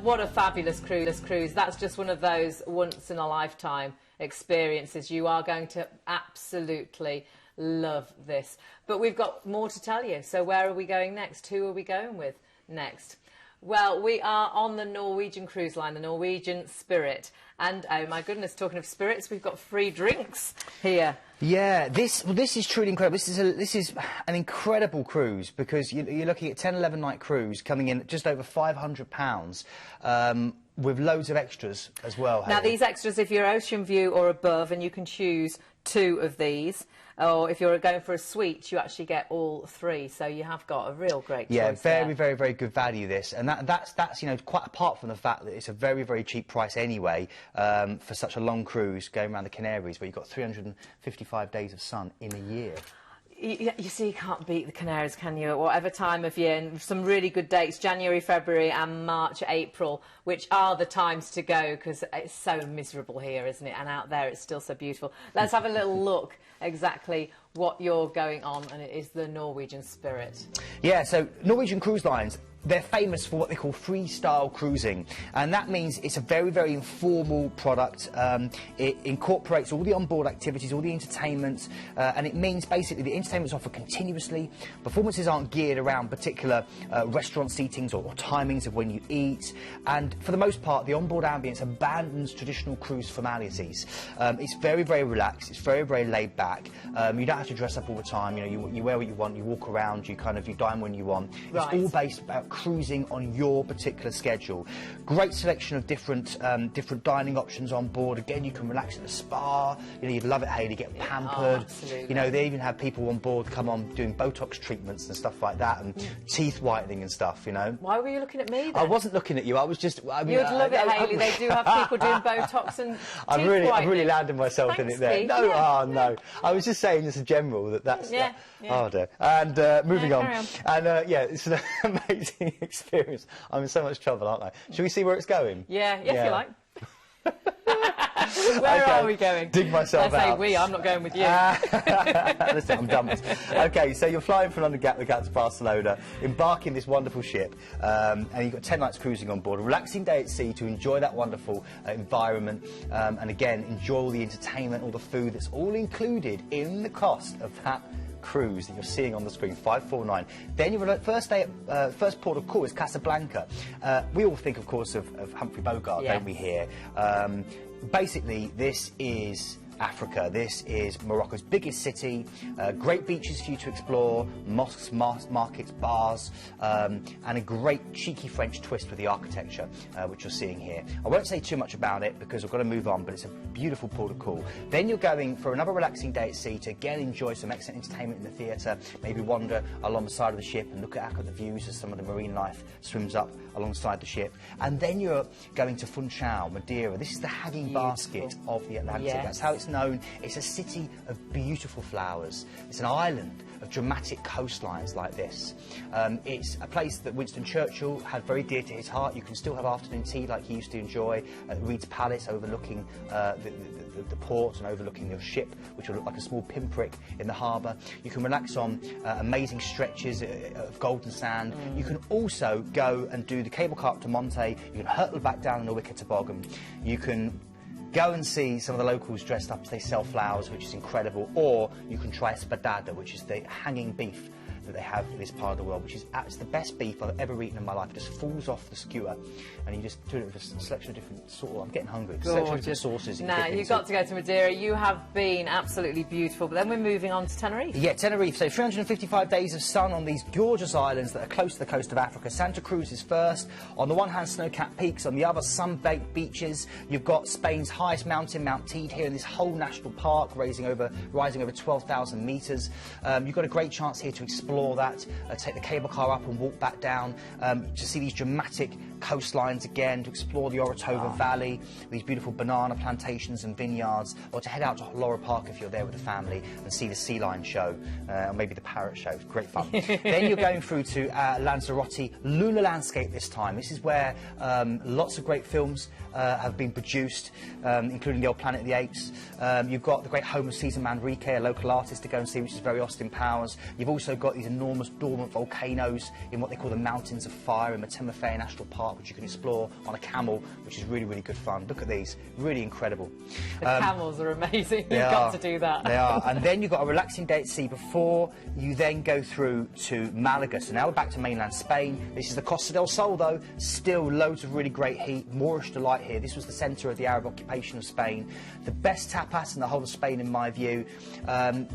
what a fabulous cruise. That's just one of those once-in-a-lifetime experiences. You are going to absolutely love this. But we've got more to tell you. So where are we going next? Who are we going with next? Well, we are on the Norwegian cruise line, the Norwegian Spirit. And, oh my goodness, talking of spirits, we've got free drinks here. Yeah, this is truly incredible. This is an incredible cruise, because you're looking at 10-11 night cruise coming in at just over £500, with loads of extras as well. Now, Hayley. these extras, if you're Ocean View or above, and you can choose 2 of these, or if you're going for a suite, you actually get all 3. So you have got a real great choice. Yeah, very, there. very, very good value, this. And that's you know, quite apart from the fact that it's a very, very cheap price anyway for such a long cruise going around the Canaries, where you've got 355 days of sun in a year. You see, you can't beat the Canaries, can you? At whatever time of year, and some really good dates, January, February and March, April, which are the times to go, because it's so miserable here, isn't it? And out there it's still so beautiful. Let's have a little look exactly what you're going on, and it is the Norwegian Spirit. Yeah, so Norwegian Cruise Lines, they're famous for what they call freestyle cruising, and that means it's a very, very informal product. It incorporates all the onboard activities, all the entertainment, and it means basically the entertainment's offered continuously. Performances aren't geared around particular restaurant seatings or timings of when you eat, and for the most part the onboard ambience abandons traditional cruise formalities. It's very, very relaxed, it's very, very laid back. You don't have to dress up all the time, you know, you wear what you want, you walk around, you dine when you want. Right. It's all based about cruising on your particular schedule. Great selection of different dining options on board. Again, you can relax at the spa. You know, you'd love it, Hayley, get pampered. Absolutely. You know, they even have people on board come on doing Botox treatments and stuff like that, and teeth whitening and stuff, you know. Why were you looking at me then? I wasn't looking at you, I was just... I mean, You'd love it, Hayley. They do have people doing Botox and teeth I've really landed myself in it there. Pete. No, yeah. oh no. I was just saying as a general that's... Yeah, yeah. Oh dear. And moving on. Carry on. And yeah, it's an amazing experience. I'm in so much trouble, aren't I? Shall we see where it's going? Yeah, if you like. Where are we going? Dig myself I say out. we, I'm not going with you. Listen, I'm done with this. Okay, so you're flying from London Gatwick out to Barcelona, embarking this wonderful ship, and you've got 10 nights cruising on board. A relaxing day at sea to enjoy that wonderful environment, and again, enjoy all the entertainment, all the food. That's all included in the cost of that cruise that you're seeing on the screen, 549. Then your first port of call is Casablanca. We all think, of course, of Humphrey Bogart, Yeah. don't we, here? Basically, this is Africa. This is Morocco's biggest city. Great beaches for you to explore, mosques, markets, bars, and a great cheeky French twist with the architecture, which you're seeing here. I won't say too much about it because we've got to move on, but it's a beautiful port of call. Then you're going for another relaxing day at sea to again enjoy some excellent entertainment in the theatre, maybe wander along the side of the ship and look at the views as some of the marine life swims up alongside the ship. And then you're going to Funchal, Madeira. This is the hanging basket of the Atlantic. Yes. That's how it's known. It's a city of beautiful flowers. It's an island of dramatic coastlines like this. It's a place that Winston Churchill had very dear to his heart. You can still have afternoon tea like he used to enjoy at Reed's Palace, overlooking the port and overlooking your ship, which will look like a small pinprick in the harbour. You can relax on amazing stretches of golden sand. You can also go and do the cable car up to Monte. You can hurtle back down in a wicker toboggan. You can go and see some of the locals dressed up as they sell flowers, which is incredible, or you can try espadada, which is the hanging beef that they have in this part of the world, which is it's the best beef I've ever eaten in my life. It just falls off the skewer, and you just do it with a selection of different I'm getting hungry. Selection of different sauces. Now, you've got to go to Madeira. You have been absolutely beautiful, but then we're moving on to Tenerife. Yeah, Tenerife. So 355 days of sun on these gorgeous islands that are close to the coast of Africa. Santa Cruz is first. On the one hand, snow-capped peaks. On the other, sun-baked beaches. You've got Spain's highest mountain, Mount Teide, here in this whole national park, rising over 12,000 metres. You've got a great chance here to explore that, take the cable car up and walk back down, to see these dramatic coastlines again, to explore the Orotava Valley, these beautiful banana plantations and vineyards, or to head out to Laura Park if you're there with the family and see the sea lion show, or maybe the parrot show. It's great fun. Then you're going through to Lanzarote, lunar landscape this time. This is where lots of great films have been produced, including The Old Planet of the Apes. You've got the great home of Cesar Manrique, a local artist to go and see, which is very Austin Powers. You've also got these enormous dormant volcanoes in what they call the Mountains of Fire in Matimofei National Park, which you can explore on a camel, which is really, really good fun. Look at these, really incredible. The camels are amazing. You've got to do that. They are. And then you've got a relaxing day at sea before you then go through to Malaga. So now we're back to mainland Spain. This is the Costa del Sol, though. Still loads of really great heat, Moorish delight here. This was the centre of the Arab occupation of Spain. The best tapas in the whole of Spain, in my view.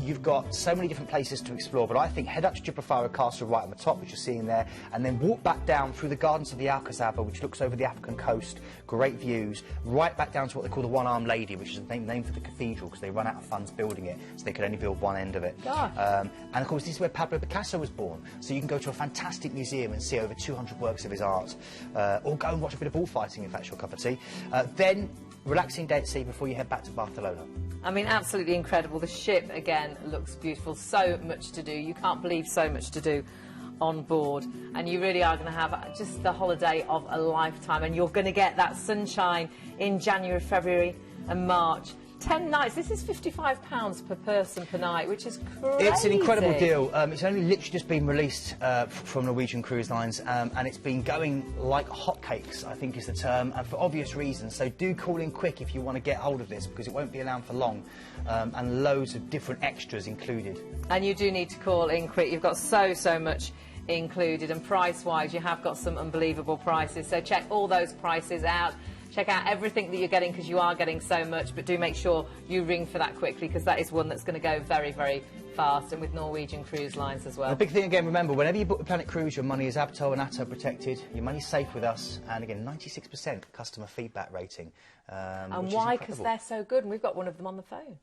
You've got so many different places to explore, but I think head up to Gibraltar Castle right on the top, which you're seeing there, and then walk back down through the gardens of the Alcazar Saba, which looks over the African coast, great views, right back down to what they call the One-Armed Lady, which is the name for the cathedral, because they run out of funds building it, so they could only build one end of it. And of course, this is where Pablo Picasso was born, so you can go to a fantastic museum and see over 200 works of his art, or go and watch a bit of bullfighting if that's your cup of tea. Then, relaxing day at sea before you head back to Barcelona. I mean, absolutely incredible. The ship, again, looks beautiful. So much to do. You can't believe so much to do on board. And you really are going to have just the holiday of a lifetime. And you're going to get that sunshine in January, February and March. 10 nights. This is £55 per person per night, which is crazy. It's an incredible deal. It's only literally just been released from Norwegian Cruise Lines, and it's been going like hotcakes, I think is the term, and for obvious reasons. So do call in quick if you want to get hold of this, because it won't be around for long, and loads of different extras included. And you do need to call in quick. You've got so much included, and price-wise, you have got some unbelievable prices. So check all those prices out. Check out everything that you're getting, because you are getting so much, but do make sure you ring for that quickly, because that is one that's going to go very, very fast, and with Norwegian Cruise Lines as well. The big thing again, remember, whenever you book the Planet Cruise, your money is ABTO and ATO protected, your money's safe with us, and again, 96% customer feedback rating. And why? Because they're so good, and we've got one of them on the phone.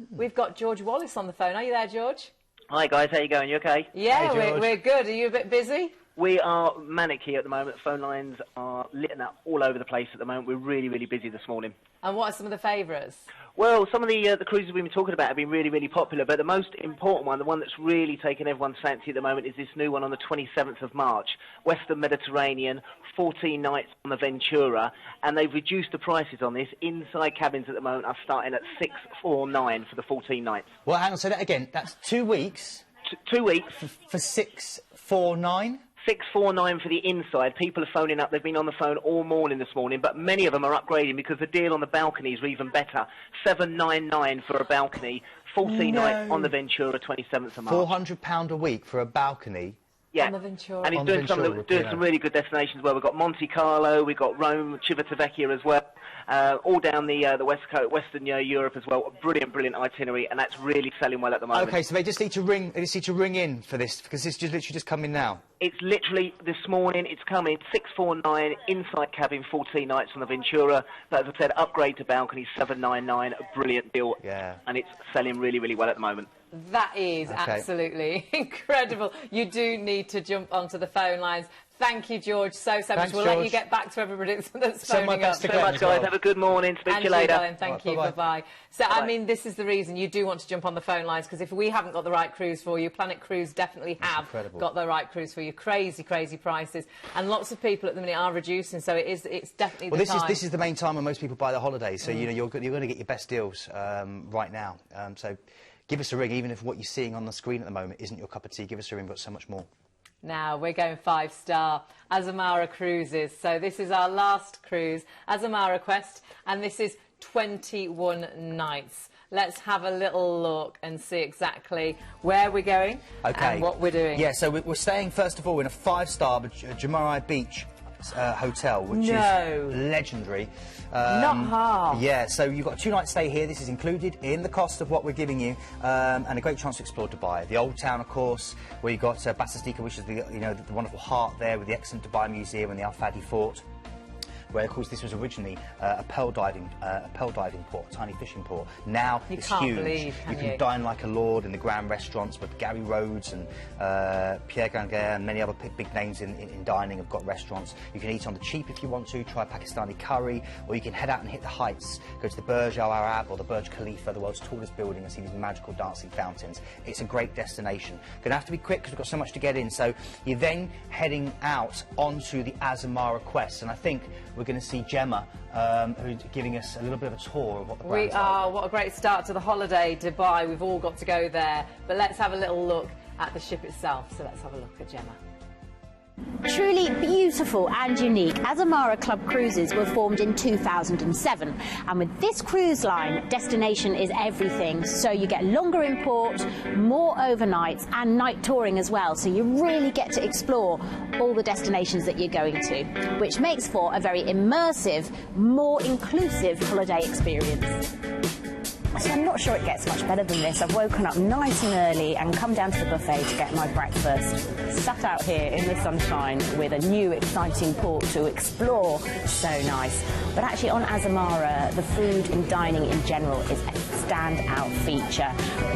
We've got George Wallace on the phone. Are you there, George? Hi guys, how you going? You okay? Yeah, hey, we're good. Are you a bit busy? We are manic here at the moment. Phone lines are lit up all over the place at the moment. We're really, really busy this morning. And what are some of the favourites? Well, some of the cruises we've been talking about have been really, really popular, but the most important one, the one that's really taken everyone's fancy at the moment, is this new one on the 27th of March. Western Mediterranean, 14 nights on the Ventura, and they've reduced the prices on this. Inside cabins at the moment are starting at $649 for the 14 nights. Well, hang on, say that again. That's 2 weeks? 2 weeks. For $649? $649 for the inside. People are phoning up. They've been on the phone all morning this morning, but many of them are upgrading because the deal on the balconies are even better. $799 for a balcony, 14 nights on the Ventura, 27th of March. £400 a week for a balcony. Yeah, on the Ventura. And he's doing some really good destinations where we've got Monte Carlo, we've got Rome, Civitavecchia as well, all down the west coast, Western Europe as well. Brilliant itinerary, and that's really selling well at the moment. Okay, so they just need to ring. They just need to ring in for this, because it's just literally just coming now. It's literally this morning. It's coming. 649 inside cabin, 14 nights on the Ventura. But as I said, upgrade to balcony, 799. A brilliant deal. Yeah. And it's selling really, really well at the moment. That is absolutely incredible. You do need to jump onto the phone lines. Thank you, George, so much. We'll George. let you get back to everybody that's phoning up. So much, guys. Have a good morning. Speak to you later. Darling, thank you. Bye-bye. So, Bye-bye. I mean, this is the reason you do want to jump on the phone lines, because if we haven't got the right cruise for you, Planet Cruise definitely have got the right cruise for you. Crazy prices. And lots of people at the minute are reducing, so it's definitely the time. This is the main time when most people buy the holidays, so you know you're going to get your best deals right now. So give us a ring, even if what you're seeing on the screen at the moment isn't your cup of tea. Give us a ring, but so much more. Now, we're going 5-star, Azamara Cruises. So this is our last cruise, Azamara Quest, and this is 21 nights. Let's have a little look and see exactly where we're going and what we're doing. Yeah, so we're staying, first of all, in a 5-star Jamari Beach hotel, which is legendary. Not half. Yeah, so you've got a 2-night stay here. This is included in the cost of what we're giving you, and a great chance to explore Dubai. The Old Town, of course, where you've got Basistika, which is the wonderful heart there with the excellent Dubai Museum and the Al Fadi Fort, where, of course, this was originally a pearl diving port, a tiny fishing port. Now it's huge. You can dine like a lord in the grand restaurants with Gary Rhodes and Pierre Ganguer and many other big names in dining have got restaurants. You can eat on the cheap if you want to, try Pakistani curry, or you can head out and hit the heights, go to the Burj Al Arab or the Burj Khalifa, the world's tallest building, and see these magical dancing fountains. It's a great destination. Going to have to be quick because we've got so much to get in. So you're then heading out onto the Azamara Quest, and I think we're going to see Gemma, who's giving us a little bit of a tour of what the brand's like. What a great start to the holiday, Dubai. We've all got to go there. But let's have a little look at the ship itself. So let's have a look at Gemma. Truly beautiful and unique, Azamara Club cruises were formed in 2007, and with this cruise line, destination is everything. So you get longer in port, more overnights and night touring as well, so you really get to explore all the destinations that you're going to, which makes for a very immersive, more inclusive holiday experience. So I'm not sure it gets much better than this. I've woken up nice and early and come down to the buffet to get my breakfast. Sat out here in the sunshine with a new exciting port to explore. So nice. But actually on Azamara, the food and dining in general is a standout feature.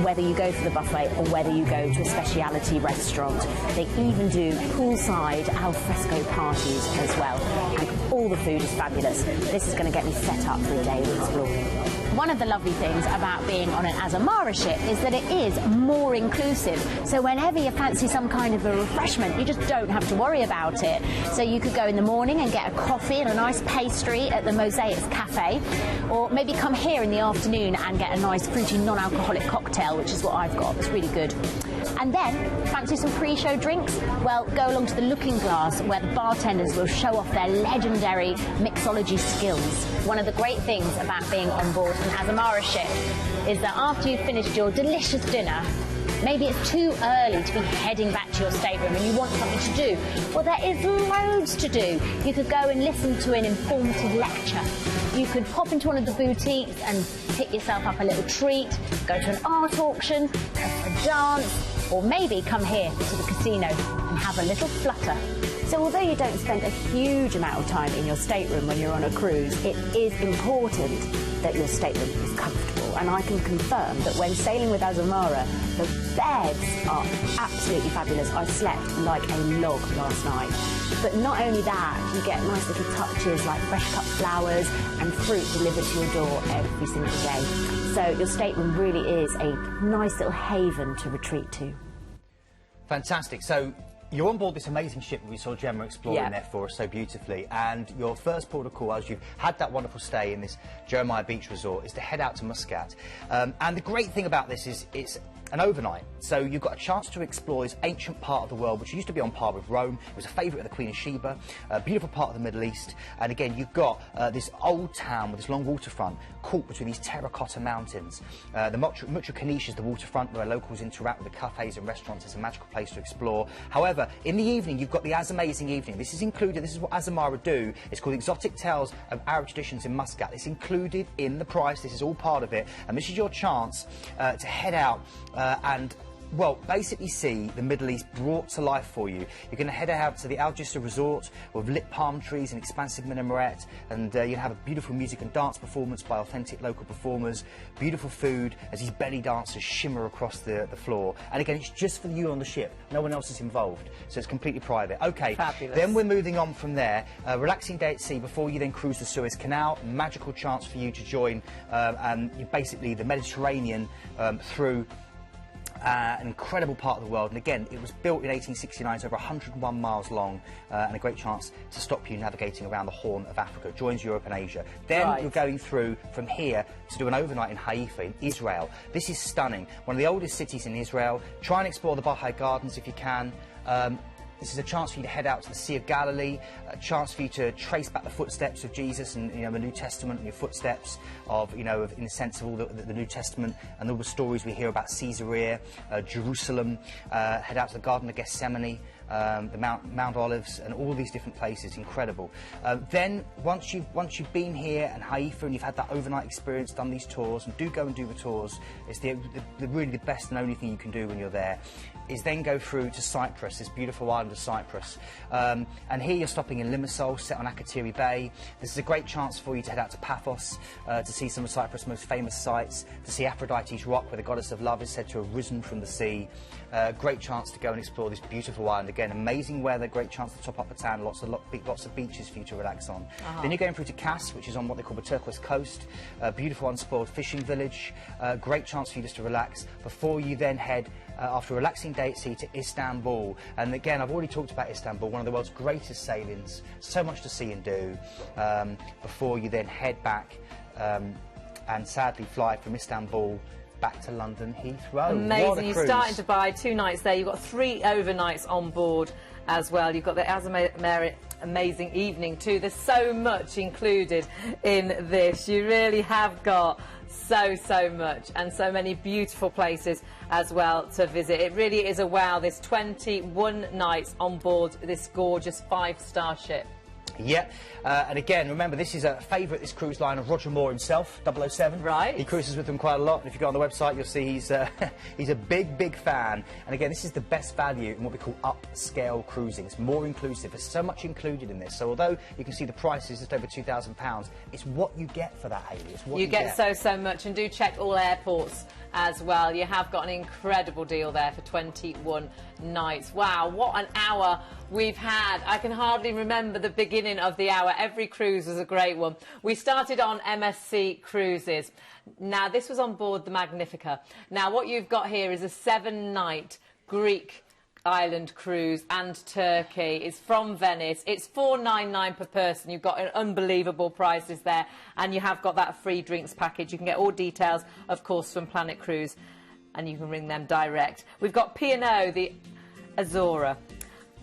Whether you go for the buffet or whether you go to a speciality restaurant, they even do poolside al fresco parties as well. And all the food is fabulous. This is going to get me set up for a day of exploring. One of the lovely things about being on an Azamara ship is that it is more inclusive. So whenever you fancy some kind of a refreshment, you just don't have to worry about it. So you could go in the morning and get a coffee and a nice pastry at the Mosaics Cafe, or maybe come here in the afternoon and get a nice fruity non-alcoholic cocktail, which is what I've got. It's really good. And then, fancy some pre-show drinks? Well, go along to the Looking Glass, where the bartenders will show off their legendary mixology skills. One of the great things about being on board an Azamara ship is that after you've finished your delicious dinner, maybe it's too early to be heading back to your stateroom and you want something to do. Well, there is loads to do. You could go and listen to an informative lecture. You could pop into one of the boutiques and pick yourself up a little treat, go to an art auction, go for a dance, or maybe come here to the casino and have a little flutter. So although you don't spend a huge amount of time in your stateroom when you're on a cruise, it is important that your stateroom is comfortable. And I can confirm that when sailing with Azamara, the beds are absolutely fabulous. I slept like a log last night. But not only that, you get nice little touches like fresh cut flowers and fruit delivered to your door every single day. So your stateroom really is a nice little haven to retreat to. Fantastic. So you're on board this amazing ship that we saw Gemma exploring there for us so beautifully, and your first port of call, as you've had that wonderful stay in this Jeremiah Beach Resort, is to head out to Muscat. And the great thing about this is it's an overnight, so you've got a chance to explore this ancient part of the world, which used to be on par with Rome. It was a favourite of the Queen of Sheba, a beautiful part of the Middle East. And again, you've got this old town with this long waterfront caught between these terracotta mountains. The Mutra Kanish is the waterfront where locals interact with the cafes and restaurants. It's a magical place to explore. However, in the evening, you've got the Azamazing Evening. This is included, this is what Azamara do. It's called Exotic Tales of Arab Traditions in Muscat. It's included in the price. This is all part of it. And this is your chance to head out and, well, basically see the Middle East brought to life for you. You're going to head out to the Al Jisr Resort with lit palm trees and expansive minaret, and you'll have a beautiful music and dance performance by authentic local performers, beautiful food as these belly dancers shimmer across the floor. And again, it's just for you on the ship. No one else is involved, so it's completely private. Okay, fabulous. Then we're moving on from there. Relaxing day at sea before you then cruise the Suez Canal. Magical chance for you to join basically the Mediterranean through an incredible part of the world. And again, it was built in 1869, it's over 101 miles long, and a great chance to stop you navigating around the Horn of Africa. It joins Europe and Asia. Then you're going through from here to do an overnight in Haifa in Israel. This is stunning. One of the oldest cities in Israel. Try and explore the Baha'i Gardens if you can. This is a chance for you to head out to the Sea of Galilee, a chance for you to trace back the footsteps of Jesus and, you know, the New Testament, and your footsteps of, you know, in the sense of all the New Testament and all the stories we hear about Caesarea, Jerusalem. Head out to the Garden of Gethsemane, the Mount Olives, and all these different places. Incredible. Then once you've been here and Haifa and you've had that overnight experience, done these tours, and do go and do the tours. It's really the best and only thing you can do when you're there. Is then go through to Cyprus, this beautiful island of Cyprus. And here you're stopping in Limassol, set on Akatiri Bay. This is a great chance for you to head out to Paphos, to see some of Cyprus' most famous sites, to see Aphrodite's Rock, where the goddess of love is said to have risen from the sea. Great chance to go and explore this beautiful island. Again, amazing weather, great chance to top up the tan, lots of beaches for you to relax on. Then you're going through to Kos, which is on what they call the turquoise coast, beautiful unspoiled fishing village. Great chance for you just to relax before you then head after a relaxing day at sea to Istanbul. And again, I've already talked about Istanbul, one of the world's greatest sailings, so much to see and do, before you then head back and sadly fly from Istanbul back to London Heathrow. Amazing. You're starting to buy 2 nights there. You've got 3 overnights on board as well. You've got the Azamara Amazing Evening too. There's so much included in this. You really have got so much, and so many beautiful places as well to visit. It really is a wow, this 21 nights on board this gorgeous 5-star ship. Yep, and again, remember, this is a favourite, this cruise line, of Roger Moore himself, 007. Right. He cruises with them quite a lot, and if you go on the website, you'll see he's a big fan. And again, this is the best value in what we call upscale cruising. It's more inclusive. There's so much included in this. So although you can see the price is just over £2,000, it's what you get for that, Hayley. It's what you get. So much, and do check all airports as well. You have got an incredible deal there for 21 nights. Wow, what an hour we've had. I can hardly remember the beginning of the hour. Every cruise was a great one. We started on MSC Cruises. Now, this was on board the Magnifica. Now, what you've got here is a 7-night Greek island cruise and Turkey. It's from Venice. It's $499 per person. You've got unbelievable prices there, and you have got that free drinks package. You can get all details, of course, from Planet Cruise, and you can ring them direct. We've got P&O, the Azamara.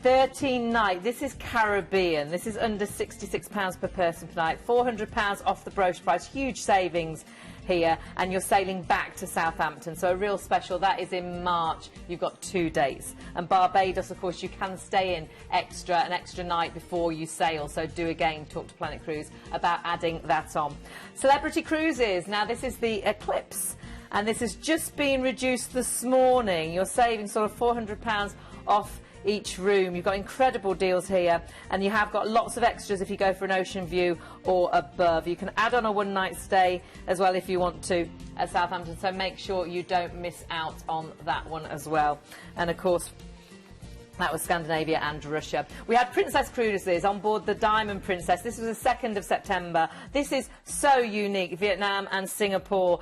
13 night. This is Caribbean. This is under £66 per person per night. £400 off the brochure price. Huge savings here, and you're sailing back to Southampton, so a real special. That is in March. You've got 2 days. And Barbados, of course, you can stay in an extra night before you sail, so do again talk to Planet Cruise about adding that on. Celebrity Cruises. Now, this is the Eclipse, and this has just been reduced this morning. You're saving sort of £400 off each room. You've got incredible deals here, and you have got lots of extras if you go for an ocean view or above. You can add on a one-night stay as well if you want to at Southampton, so make sure you don't miss out on that one as well. And of course, that was Scandinavia and Russia. We had Princess Cruises on board the Diamond Princess. This was the 2nd of September. This is so unique. Vietnam and Singapore.